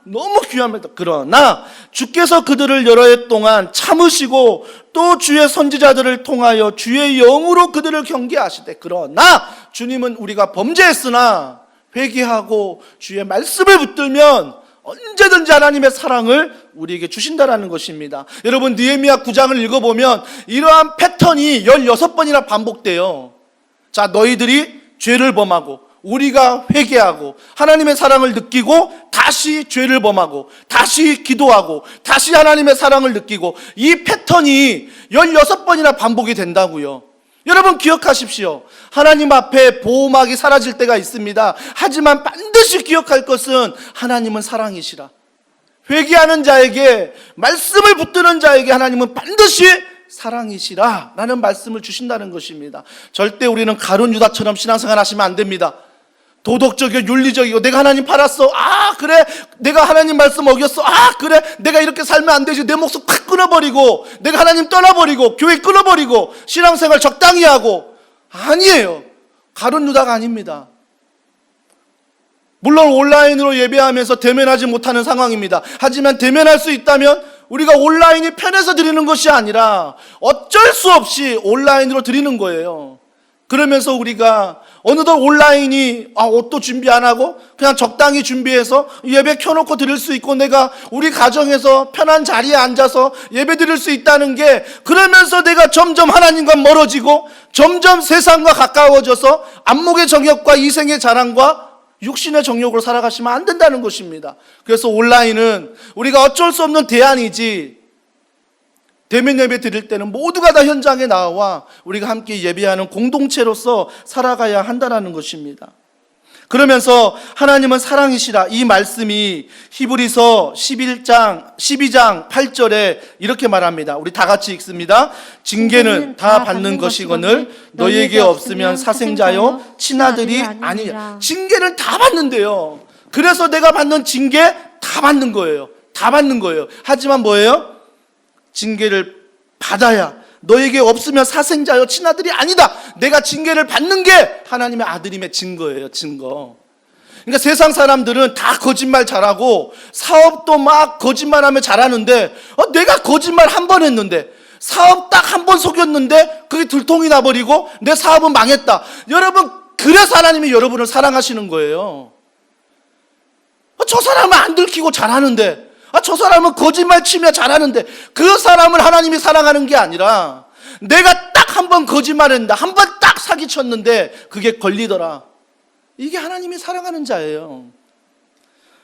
너무 귀합니다. 그러나 주께서 그들을 여러 해 동안 참으시고 또 주의 선지자들을 통하여 주의 영으로 그들을 경계하시되, 그러나 주님은 우리가 범죄했으나 회개하고 주의 말씀을 붙들면 언제든지 하나님의 사랑을 우리에게 주신다라는 것입니다. 여러분 느헤미야 9장을 읽어보면 이러한 패턴이 16번이나 반복돼요. 자, 너희들이 죄를 범하고 우리가 회개하고 하나님의 사랑을 느끼고 다시 죄를 범하고 다시 기도하고 다시 하나님의 사랑을 느끼고, 이 패턴이 16번이나 반복이 된다고요. 여러분 기억하십시오. 하나님 앞에 보호막이 사라질 때가 있습니다. 하지만 반드시 기억할 것은 하나님은 사랑이시라. 회개하는 자에게, 말씀을 붙드는 자에게 하나님은 반드시 사랑이시라 라는 말씀을 주신다는 것입니다. 절대 우리는 가룟 유다처럼 신앙생활 하시면 안 됩니다. 도덕적이고 윤리적이고, 내가 하나님 팔았어, 아 그래 내가 하나님 말씀 어겼어, 아 그래 내가 이렇게 살면 안 되지, 내 목숨 탁 끊어버리고 내가 하나님 떠나버리고 교회 끊어버리고 신앙생활 적당히 하고, 아니에요. 가룟 유다가 아닙니다. 물론 온라인으로 예배하면서 대면하지 못하는 상황입니다. 하지만 대면할 수 있다면 우리가 온라인이 편해서 드리는 것이 아니라 어쩔 수 없이 온라인으로 드리는 거예요. 그러면서 우리가 어느덧 온라인이 옷도 준비 안 하고 그냥 적당히 준비해서 예배 켜놓고 드릴 수 있고, 내가 우리 가정에서 편한 자리에 앉아서 예배 드릴 수 있다는 게, 그러면서 내가 점점 하나님과 멀어지고 점점 세상과 가까워져서 안목의 정욕과 이생의 자랑과 육신의 정욕으로 살아가시면 안 된다는 것입니다. 그래서 온라인은 우리가 어쩔 수 없는 대안이지, 대면 예배 드릴 때는 모두가 다 현장에 나와 우리가 함께 예배하는 공동체로서 살아가야 한다는 것입니다. 그러면서 하나님은 사랑이시라, 이 말씀이 히브리서 12장 8절에 이렇게 말합니다. 우리 다 같이 읽습니다. 징계는 다 받는 것이거늘 너희에게 없으면 사생자요 친아들이 아니냐. 징계를 다 받는데요. 그래서 내가 받는 징계 다 받는 거예요. 다 받는 거예요. 하지만 뭐예요? 징계를 받아야, 너에게 없으면 사생자요 친아들이 아니다. 내가 징계를 받는 게 하나님의 아들임의 증거예요. 증거. 그러니까 세상 사람들은 다 거짓말 잘하고 사업도 막 거짓말하며 잘하는데, 내가 거짓말 한 번 했는데, 사업 딱 한 번 속였는데 그게 들통이 나버리고 내 사업은 망했다. 여러분, 그래서 하나님이 여러분을 사랑하시는 거예요. 저 사람은 안 들키고 잘하는데, 저 사람은 거짓말 치며 잘하는데, 그 사람을 하나님이 사랑하는 게 아니라 내가 딱 한 번 거짓말했는데, 한 번 딱 사기쳤는데 그게 걸리더라. 이게 하나님이 사랑하는 자예요.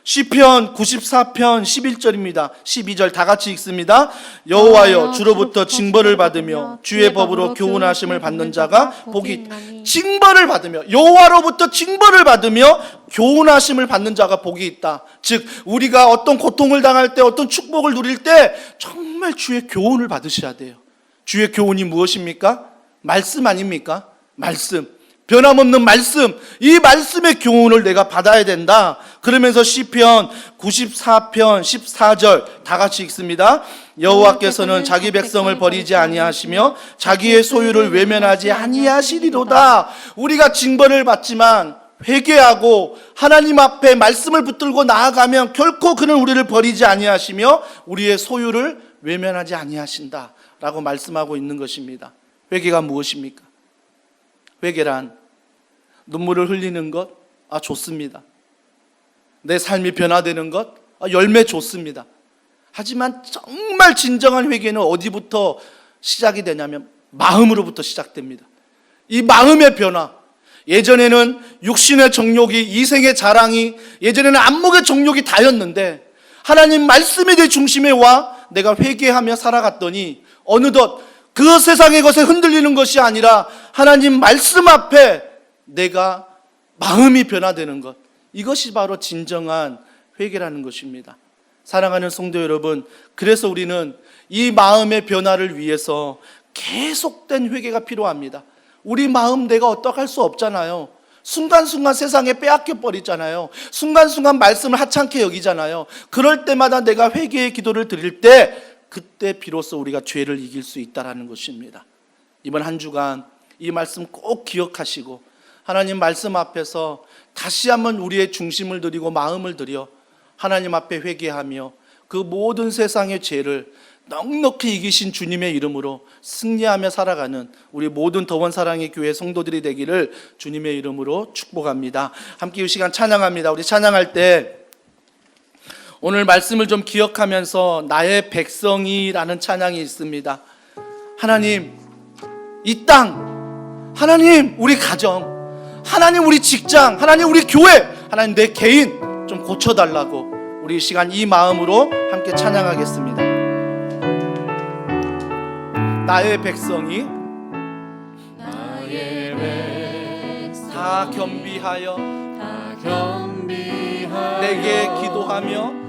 시편 94편 11절입니다. 12절 다 같이 읽습니다. 여호와여 주로부터 징벌을 받으며 주의 법으로 교훈하심을 받는 자가 복이 있다. 징벌을 받으며, 여호와로부터 징벌을 받으며 교훈하심을 받는 자가 복이 있다. 즉 우리가 어떤 고통을 당할 때, 어떤 축복을 누릴 때 정말 주의 교훈을 받으셔야 돼요. 주의 교훈이 무엇입니까? 말씀 아닙니까? 말씀, 변함없는 말씀, 이 말씀의 교훈을 내가 받아야 된다. 그러면서 시편 94편 14절 다 같이 읽습니다. 여호와께서는 자기 백성을 버리지 아니하시며 자기의 소유를 외면하지 아니하시리로다. 우리가 징벌을 받지만 회개하고 하나님 앞에 말씀을 붙들고 나아가면 결코 그는 우리를 버리지 아니하시며 우리의 소유를 외면하지 아니하신다라고 말씀하고 있는 것입니다. 회개가 무엇입니까? 회개란 눈물을 흘리는 것, 좋습니다. 내 삶이 변화되는 것, 열매 좋습니다. 하지만 정말 진정한 회개는 어디부터 시작이 되냐면 마음으로부터 시작됩니다. 이 마음의 변화, 예전에는 육신의 정욕이, 이생의 자랑이, 예전에는 안목의 정욕이 다였는데 하나님 말씀이 내 중심에 와 내가 회개하며 살아갔더니 어느덧 그 세상의 것에 흔들리는 것이 아니라 하나님 말씀 앞에 내가 마음이 변화되는 것, 이것이 바로 진정한 회개라는 것입니다. 사랑하는 성도 여러분, 그래서 우리는 이 마음의 변화를 위해서 계속된 회개가 필요합니다. 우리 마음 내가 어떡할 수 없잖아요. 순간순간 세상에 빼앗겨 버리잖아요. 순간순간 말씀을 하찮게 여기잖아요. 그럴 때마다 내가 회개의 기도를 드릴 때 그때 비로소 우리가 죄를 이길 수 있다는 것입니다. 이번 한 주간 이 말씀 꼭 기억하시고 하나님 말씀 앞에서 다시 한번 우리의 중심을 드리고 마음을 들여 하나님 앞에 회개하며 그 모든 세상의 죄를 넉넉히 이기신 주님의 이름으로 승리하며 살아가는 우리 모든 더원 사랑의 교회 성도들이 되기를 주님의 이름으로 축복합니다. 함께 이 시간 찬양합니다. 우리 찬양할 때 오늘 말씀을 좀 기억하면서 나의 백성이라는 찬양이 있습니다. 하나님, 이 땅, 하나님 우리 가정, 하나님 우리 직장, 하나님 우리 교회, 하나님 내 개인 좀 고쳐달라고 우리 이 시간 이 마음으로 함께 찬양하겠습니다. 나의 백성이 다 겸비하여 내게 기도하며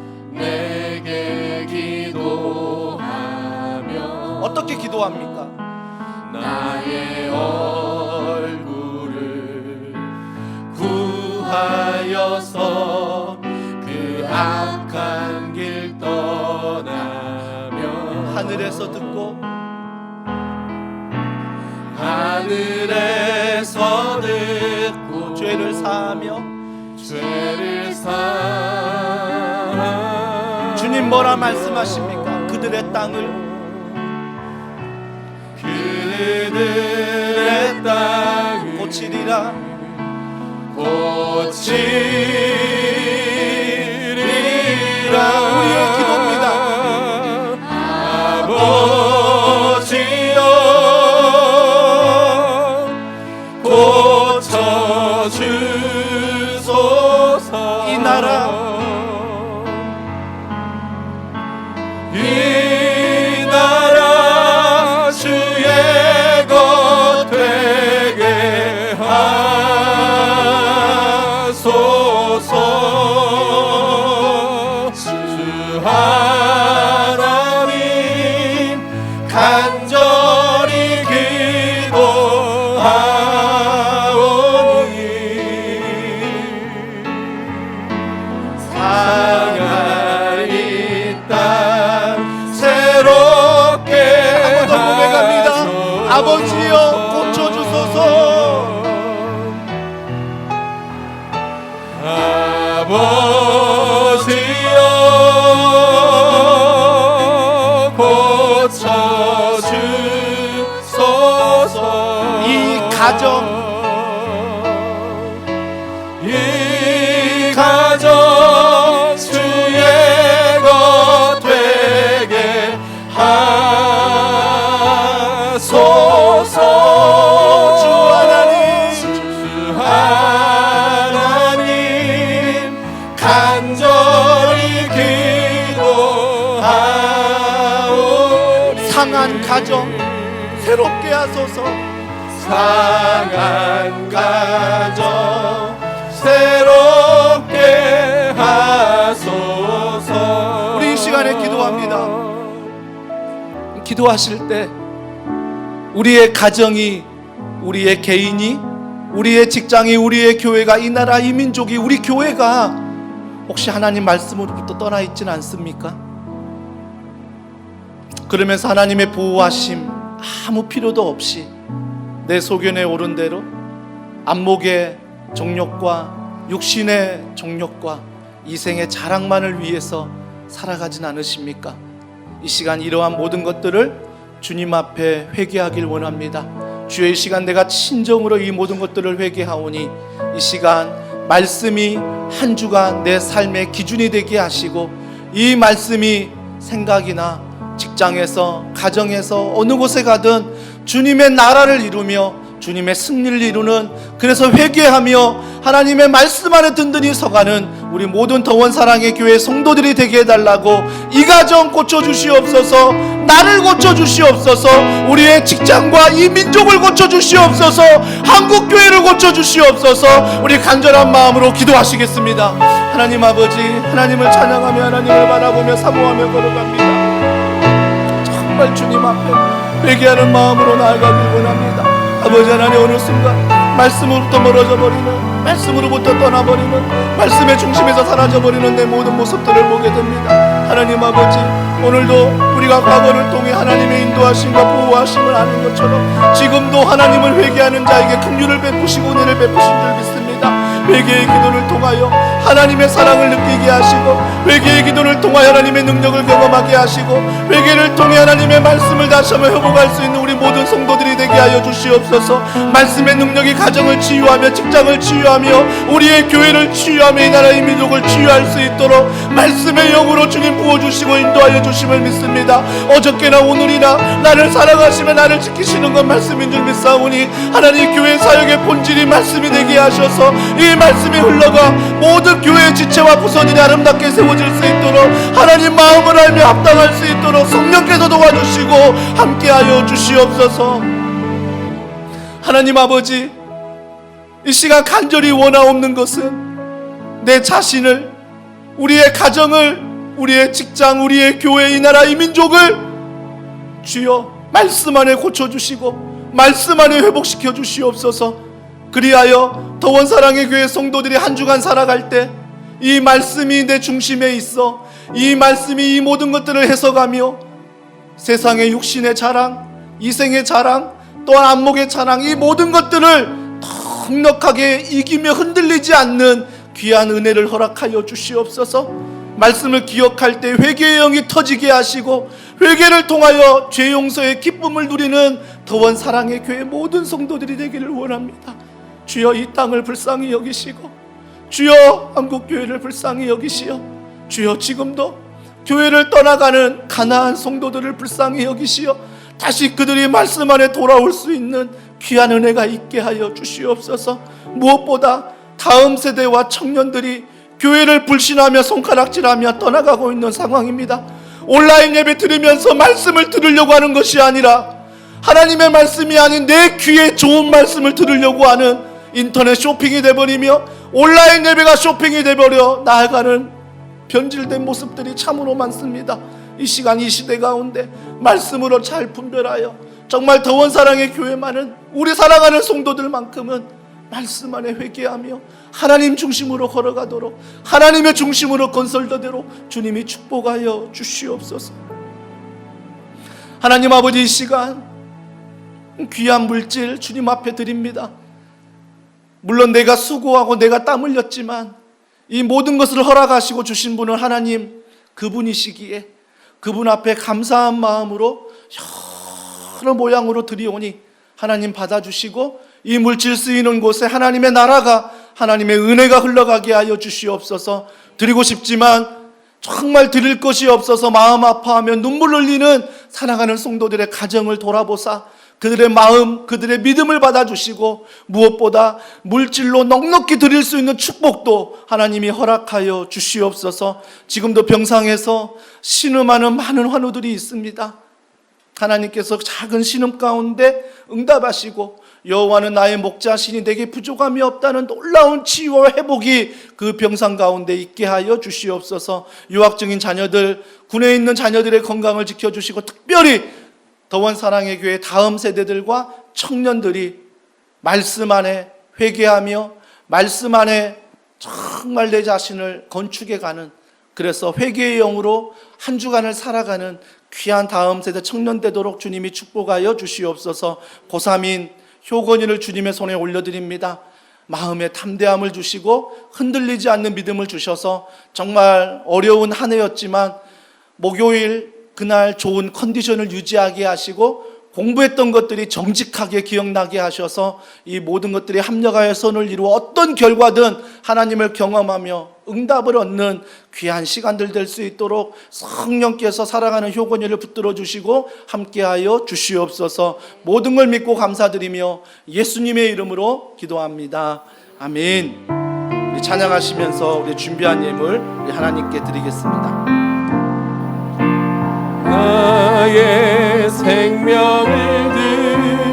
어떻게 기도합니까? 나의 얼굴을 구하여서 그 악한 길 떠나며 하늘에서 듣고 하늘에서 듣고 죄를 사하며 주님 뭐라 말씀하십니까? 그들의 땅을 고치리라 우리의 기도입니다. 아버지여 고쳐주소서. 이 나라 주의 것 되게 하소서. 주 하나님 간절히 기도하오니 상할 이 땅 상한 가정 새롭게 하소서. 상한 가정 새롭게 하소서. 우리 이 시간에 기도합니다. 기도하실 때 우리의 가정이, 우리의 개인이, 우리의 직장이, 우리의 교회가, 이 나라, 이 민족이, 우리 교회가 혹시 하나님 말씀으로부터 떠나 있지는 않습니까? 그러면서 하나님의 보호하심 아무 필요도 없이 내 소견에 오른 대로 안목의 정욕과 육신의 정욕과 이생의 자랑만을 위해서 살아가진 않으십니까? 이 시간 이러한 모든 것들을 주님 앞에 회개하길 원합니다. 주여, 이 시간 내가 진정으로 이 모든 것들을 회개하오니 이 시간 말씀이 한 주간 내 삶의 기준이 되게 하시고, 이 말씀이 생각이나 직장에서, 가정에서, 어느 곳에 가든 주님의 나라를 이루며 주님의 승리를 이루는, 그래서 회개하며 하나님의 말씀 안에 든든히 서가는 우리 모든 더원 사랑의 교회 성도들이 되게 해달라고, 이 가정 고쳐주시옵소서, 나를 고쳐주시옵소서, 우리의 직장과 이 민족을 고쳐주시옵소서, 한국교회를 고쳐주시옵소서. 우리 간절한 마음으로 기도하시겠습니다. 하나님 아버지, 하나님을 찬양하며 하나님을 바라보며 사모하며 걸어갑니다. 정말 주님 앞에 회개하는 마음으로 나아가길 원합니다. 아버지 하나님, 어느 순간 말씀으로부터 멀어져 버리는, 말씀으로부터 떠나버리는, 말씀의 중심에서 사라져버리는 내 모든 모습들을 보게 됩니다. 하나님 아버지, 오늘도 우리가 과거를 통해 하나님의 인도하심과 보호하심을 아는 것처럼 지금도 하나님을 회개하는 자에게 긍휼을 베푸시고 은혜를 베푸신 줄 믿습니다. 회개의 기도를 통하여 하나님의 사랑을 느끼게 하시고, 회개의 기도를 통하여 하나님의 능력을 경험하게 하시고, 회개를 통해 하나님의 말씀을 다시 한번 회복할 수 있는 우리 모든 성도들이 되게 하여 주시옵소서. 말씀의 능력이 가정을 치유하며 직장을 치유하며 우리의 교회를 치유하며 이 나라의 민족을 치유할 수 있도록 말씀의 영으로 주님 부어주시고 인도하여 주심을 믿습니다. 어저께나 오늘이나 나를 사랑하시며 나를 지키시는 건 말씀인 줄 믿사오니, 하나님 교회 사역의 본질이 말씀이 되게 하셔서 이 말씀이 흘러가 모든 교회의 지체와 부서들이 아름답게 세워질 수 있도록, 하나님 마음을 알며 합당할 수 있도록 성령께서 도와주시고 함께하여 주시옵소서. 하나님 아버지, 이 시간 간절히 원하옵는 것은 내 자신을, 우리의 가정을, 우리의 직장, 우리의 교회, 이 나라, 이 민족을 주여 말씀 안에 고쳐주시고 말씀 안에 회복시켜 주시옵소서. 그리하여 더원 사랑의 교회 성도들이 한 주간 살아갈 때 이 말씀이 내 중심에 있어, 이 말씀이 이 모든 것들을 해석하며 세상의 육신의 자랑, 이생의 자랑, 또한 안목의 자랑, 이 모든 것들을 넉넉하게 이기며 흔들리지 않는 귀한 은혜를 허락하여 주시옵소서. 말씀을 기억할 때 회개의 영이 터지게 하시고, 회개를 통하여 죄 용서의 기쁨을 누리는 더원 사랑의 교회 모든 성도들이 되기를 원합니다. 주여, 이 땅을 불쌍히 여기시고, 주여 한국교회를 불쌍히 여기시어, 주여 지금도 교회를 떠나가는 가나안 성도들을 불쌍히 여기시어 다시 그들이 말씀 안에 돌아올 수 있는 귀한 은혜가 있게 하여 주시옵소서. 무엇보다 다음 세대와 청년들이 교회를 불신하며 손가락질하며 떠나가고 있는 상황입니다. 온라인 예배 들으면서 말씀을 들으려고 하는 것이 아니라 하나님의 말씀이 아닌 내 귀에 좋은 말씀을 들으려고 하는 인터넷 쇼핑이 돼버리며 온라인 예배가 쇼핑이 돼버려 나아가는 변질된 모습들이 참으로 많습니다. 이 시간 이 시대 가운데 말씀으로 잘 분별하여 정말 더원 사랑의 교회만은, 우리 사랑하는 성도들만큼은 말씀 안에 회개하며 하나님 중심으로 걸어가도록, 하나님의 중심으로 건설되도록 주님이 축복하여 주시옵소서. 하나님 아버지, 이 시간 귀한 물질 주님 앞에 드립니다. 물론 내가 수고하고 내가 땀 흘렸지만 이 모든 것을 허락하시고 주신 분은 하나님 그분이시기에 그분 앞에 감사한 마음으로 여러 모양으로 드리오니 하나님 받아주시고, 이 물질 쓰이는 곳에 하나님의 나라가, 하나님의 은혜가 흘러가게 하여 주시옵소서. 드리고 싶지만 정말 드릴 것이 없어서 마음 아파하며 눈물 흘리는 사랑하는 성도들의 가정을 돌아보사 그들의 마음, 그들의 믿음을 받아주시고, 무엇보다 물질로 넉넉히 드릴 수 있는 축복도 하나님이 허락하여 주시옵소서. 지금도 병상에서 신음하는 많은 환우들이 있습니다. 하나님께서 작은 신음 가운데 응답하시고 여호와는 나의 목자시니 내게 부족함이 없다는 놀라운 치유와 회복이 그 병상 가운데 있게 하여 주시옵소서. 유학 중인 자녀들, 군에 있는 자녀들의 건강을 지켜주시고 특별히 더원 사랑의 교회 다음 세대들과 청년들이 말씀 안에 회개하며 말씀 안에 정말 내 자신을 건축해 가는, 그래서 회개의 영으로 한 주간을 살아가는 귀한 다음 세대 청년 되도록 주님이 축복하여 주시옵소서. 고3인 효건이를 주님의 손에 올려드립니다. 마음에 담대함을 주시고 흔들리지 않는 믿음을 주셔서 정말 어려운 한 해였지만 목요일 그날 좋은 컨디션을 유지하게 하시고 공부했던 것들이 정직하게 기억나게 하셔서 이 모든 것들이 합력하여 선을 이루어 어떤 결과든 하나님을 경험하며 응답을 얻는 귀한 시간들 될 수 있도록 성령께서 사랑하는 효건이를 붙들어 주시고 함께하여 주시옵소서. 모든 걸 믿고 감사드리며 예수님의 이름으로 기도합니다. 아멘. 우리 찬양하시면서 우리 준비한 예물 우리 하나님께 드리겠습니다. 나의 생명을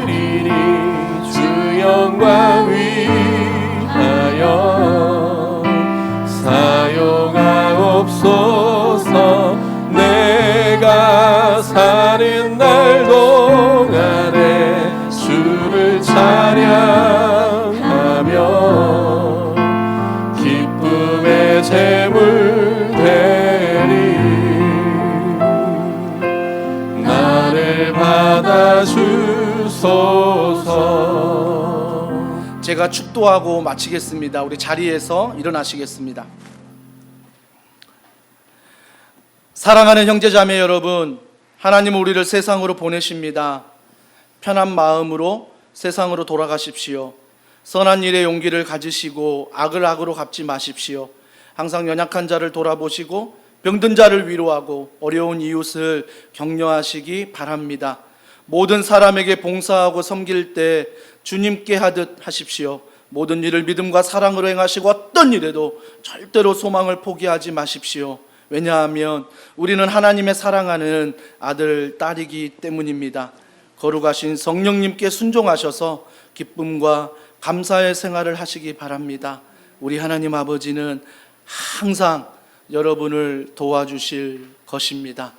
드리니 주 영광 위하여 사용하옵소서. 내가 사는 날 동안에 주를 찬양하며 기쁨의 제물 되리. 받아주소서. 제가 축도하고 마치겠습니다. 우리 자리에서 일어나시겠습니다. 사랑하는 형제자매 여러분, 하나님은 우리를 세상으로 보내십니다. 편한 마음으로 세상으로 돌아가십시오. 선한 일에 용기를 가지시고 악을 악으로 갚지 마십시오. 항상 연약한 자를 돌아보시고 병든 자를 위로하고 어려운 이웃을 격려하시기 바랍니다. 모든 사람에게 봉사하고 섬길 때 주님께 하듯 하십시오. 모든 일을 믿음과 사랑으로 행하시고 어떤 일에도 절대로 소망을 포기하지 마십시오. 왜냐하면 우리는 하나님의 사랑하는 아들, 딸이기 때문입니다. 거룩하신 성령님께 순종하셔서 기쁨과 감사의 생활을 하시기 바랍니다. 우리 하나님 아버지는 항상 여러분을 도와주실 것입니다.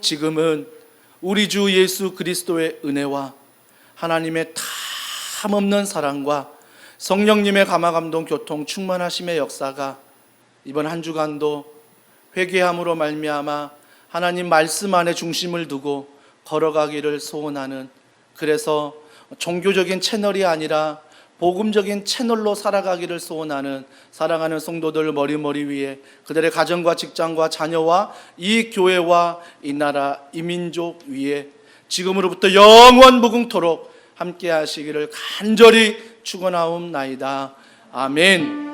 지금은 우리 주 예수 그리스도의 은혜와 하나님의 탐없는 사랑과 성령님의 감화감동 교통 충만하심의 역사가 이번 한 주간도 회개함으로 말미암아 하나님 말씀 안에 중심을 두고 걸어가기를 소원하는, 그래서 종교적인 채널이 아니라 복음적인 채널로 살아가기를 소원하는 사랑하는 성도들 머리 위에 그들의 가정과 직장과 자녀와 이 교회와 이 나라 이 민족 위에 지금으로부터 영원 무궁토록 함께 하시기를 간절히 축원하옵나이다. 아멘.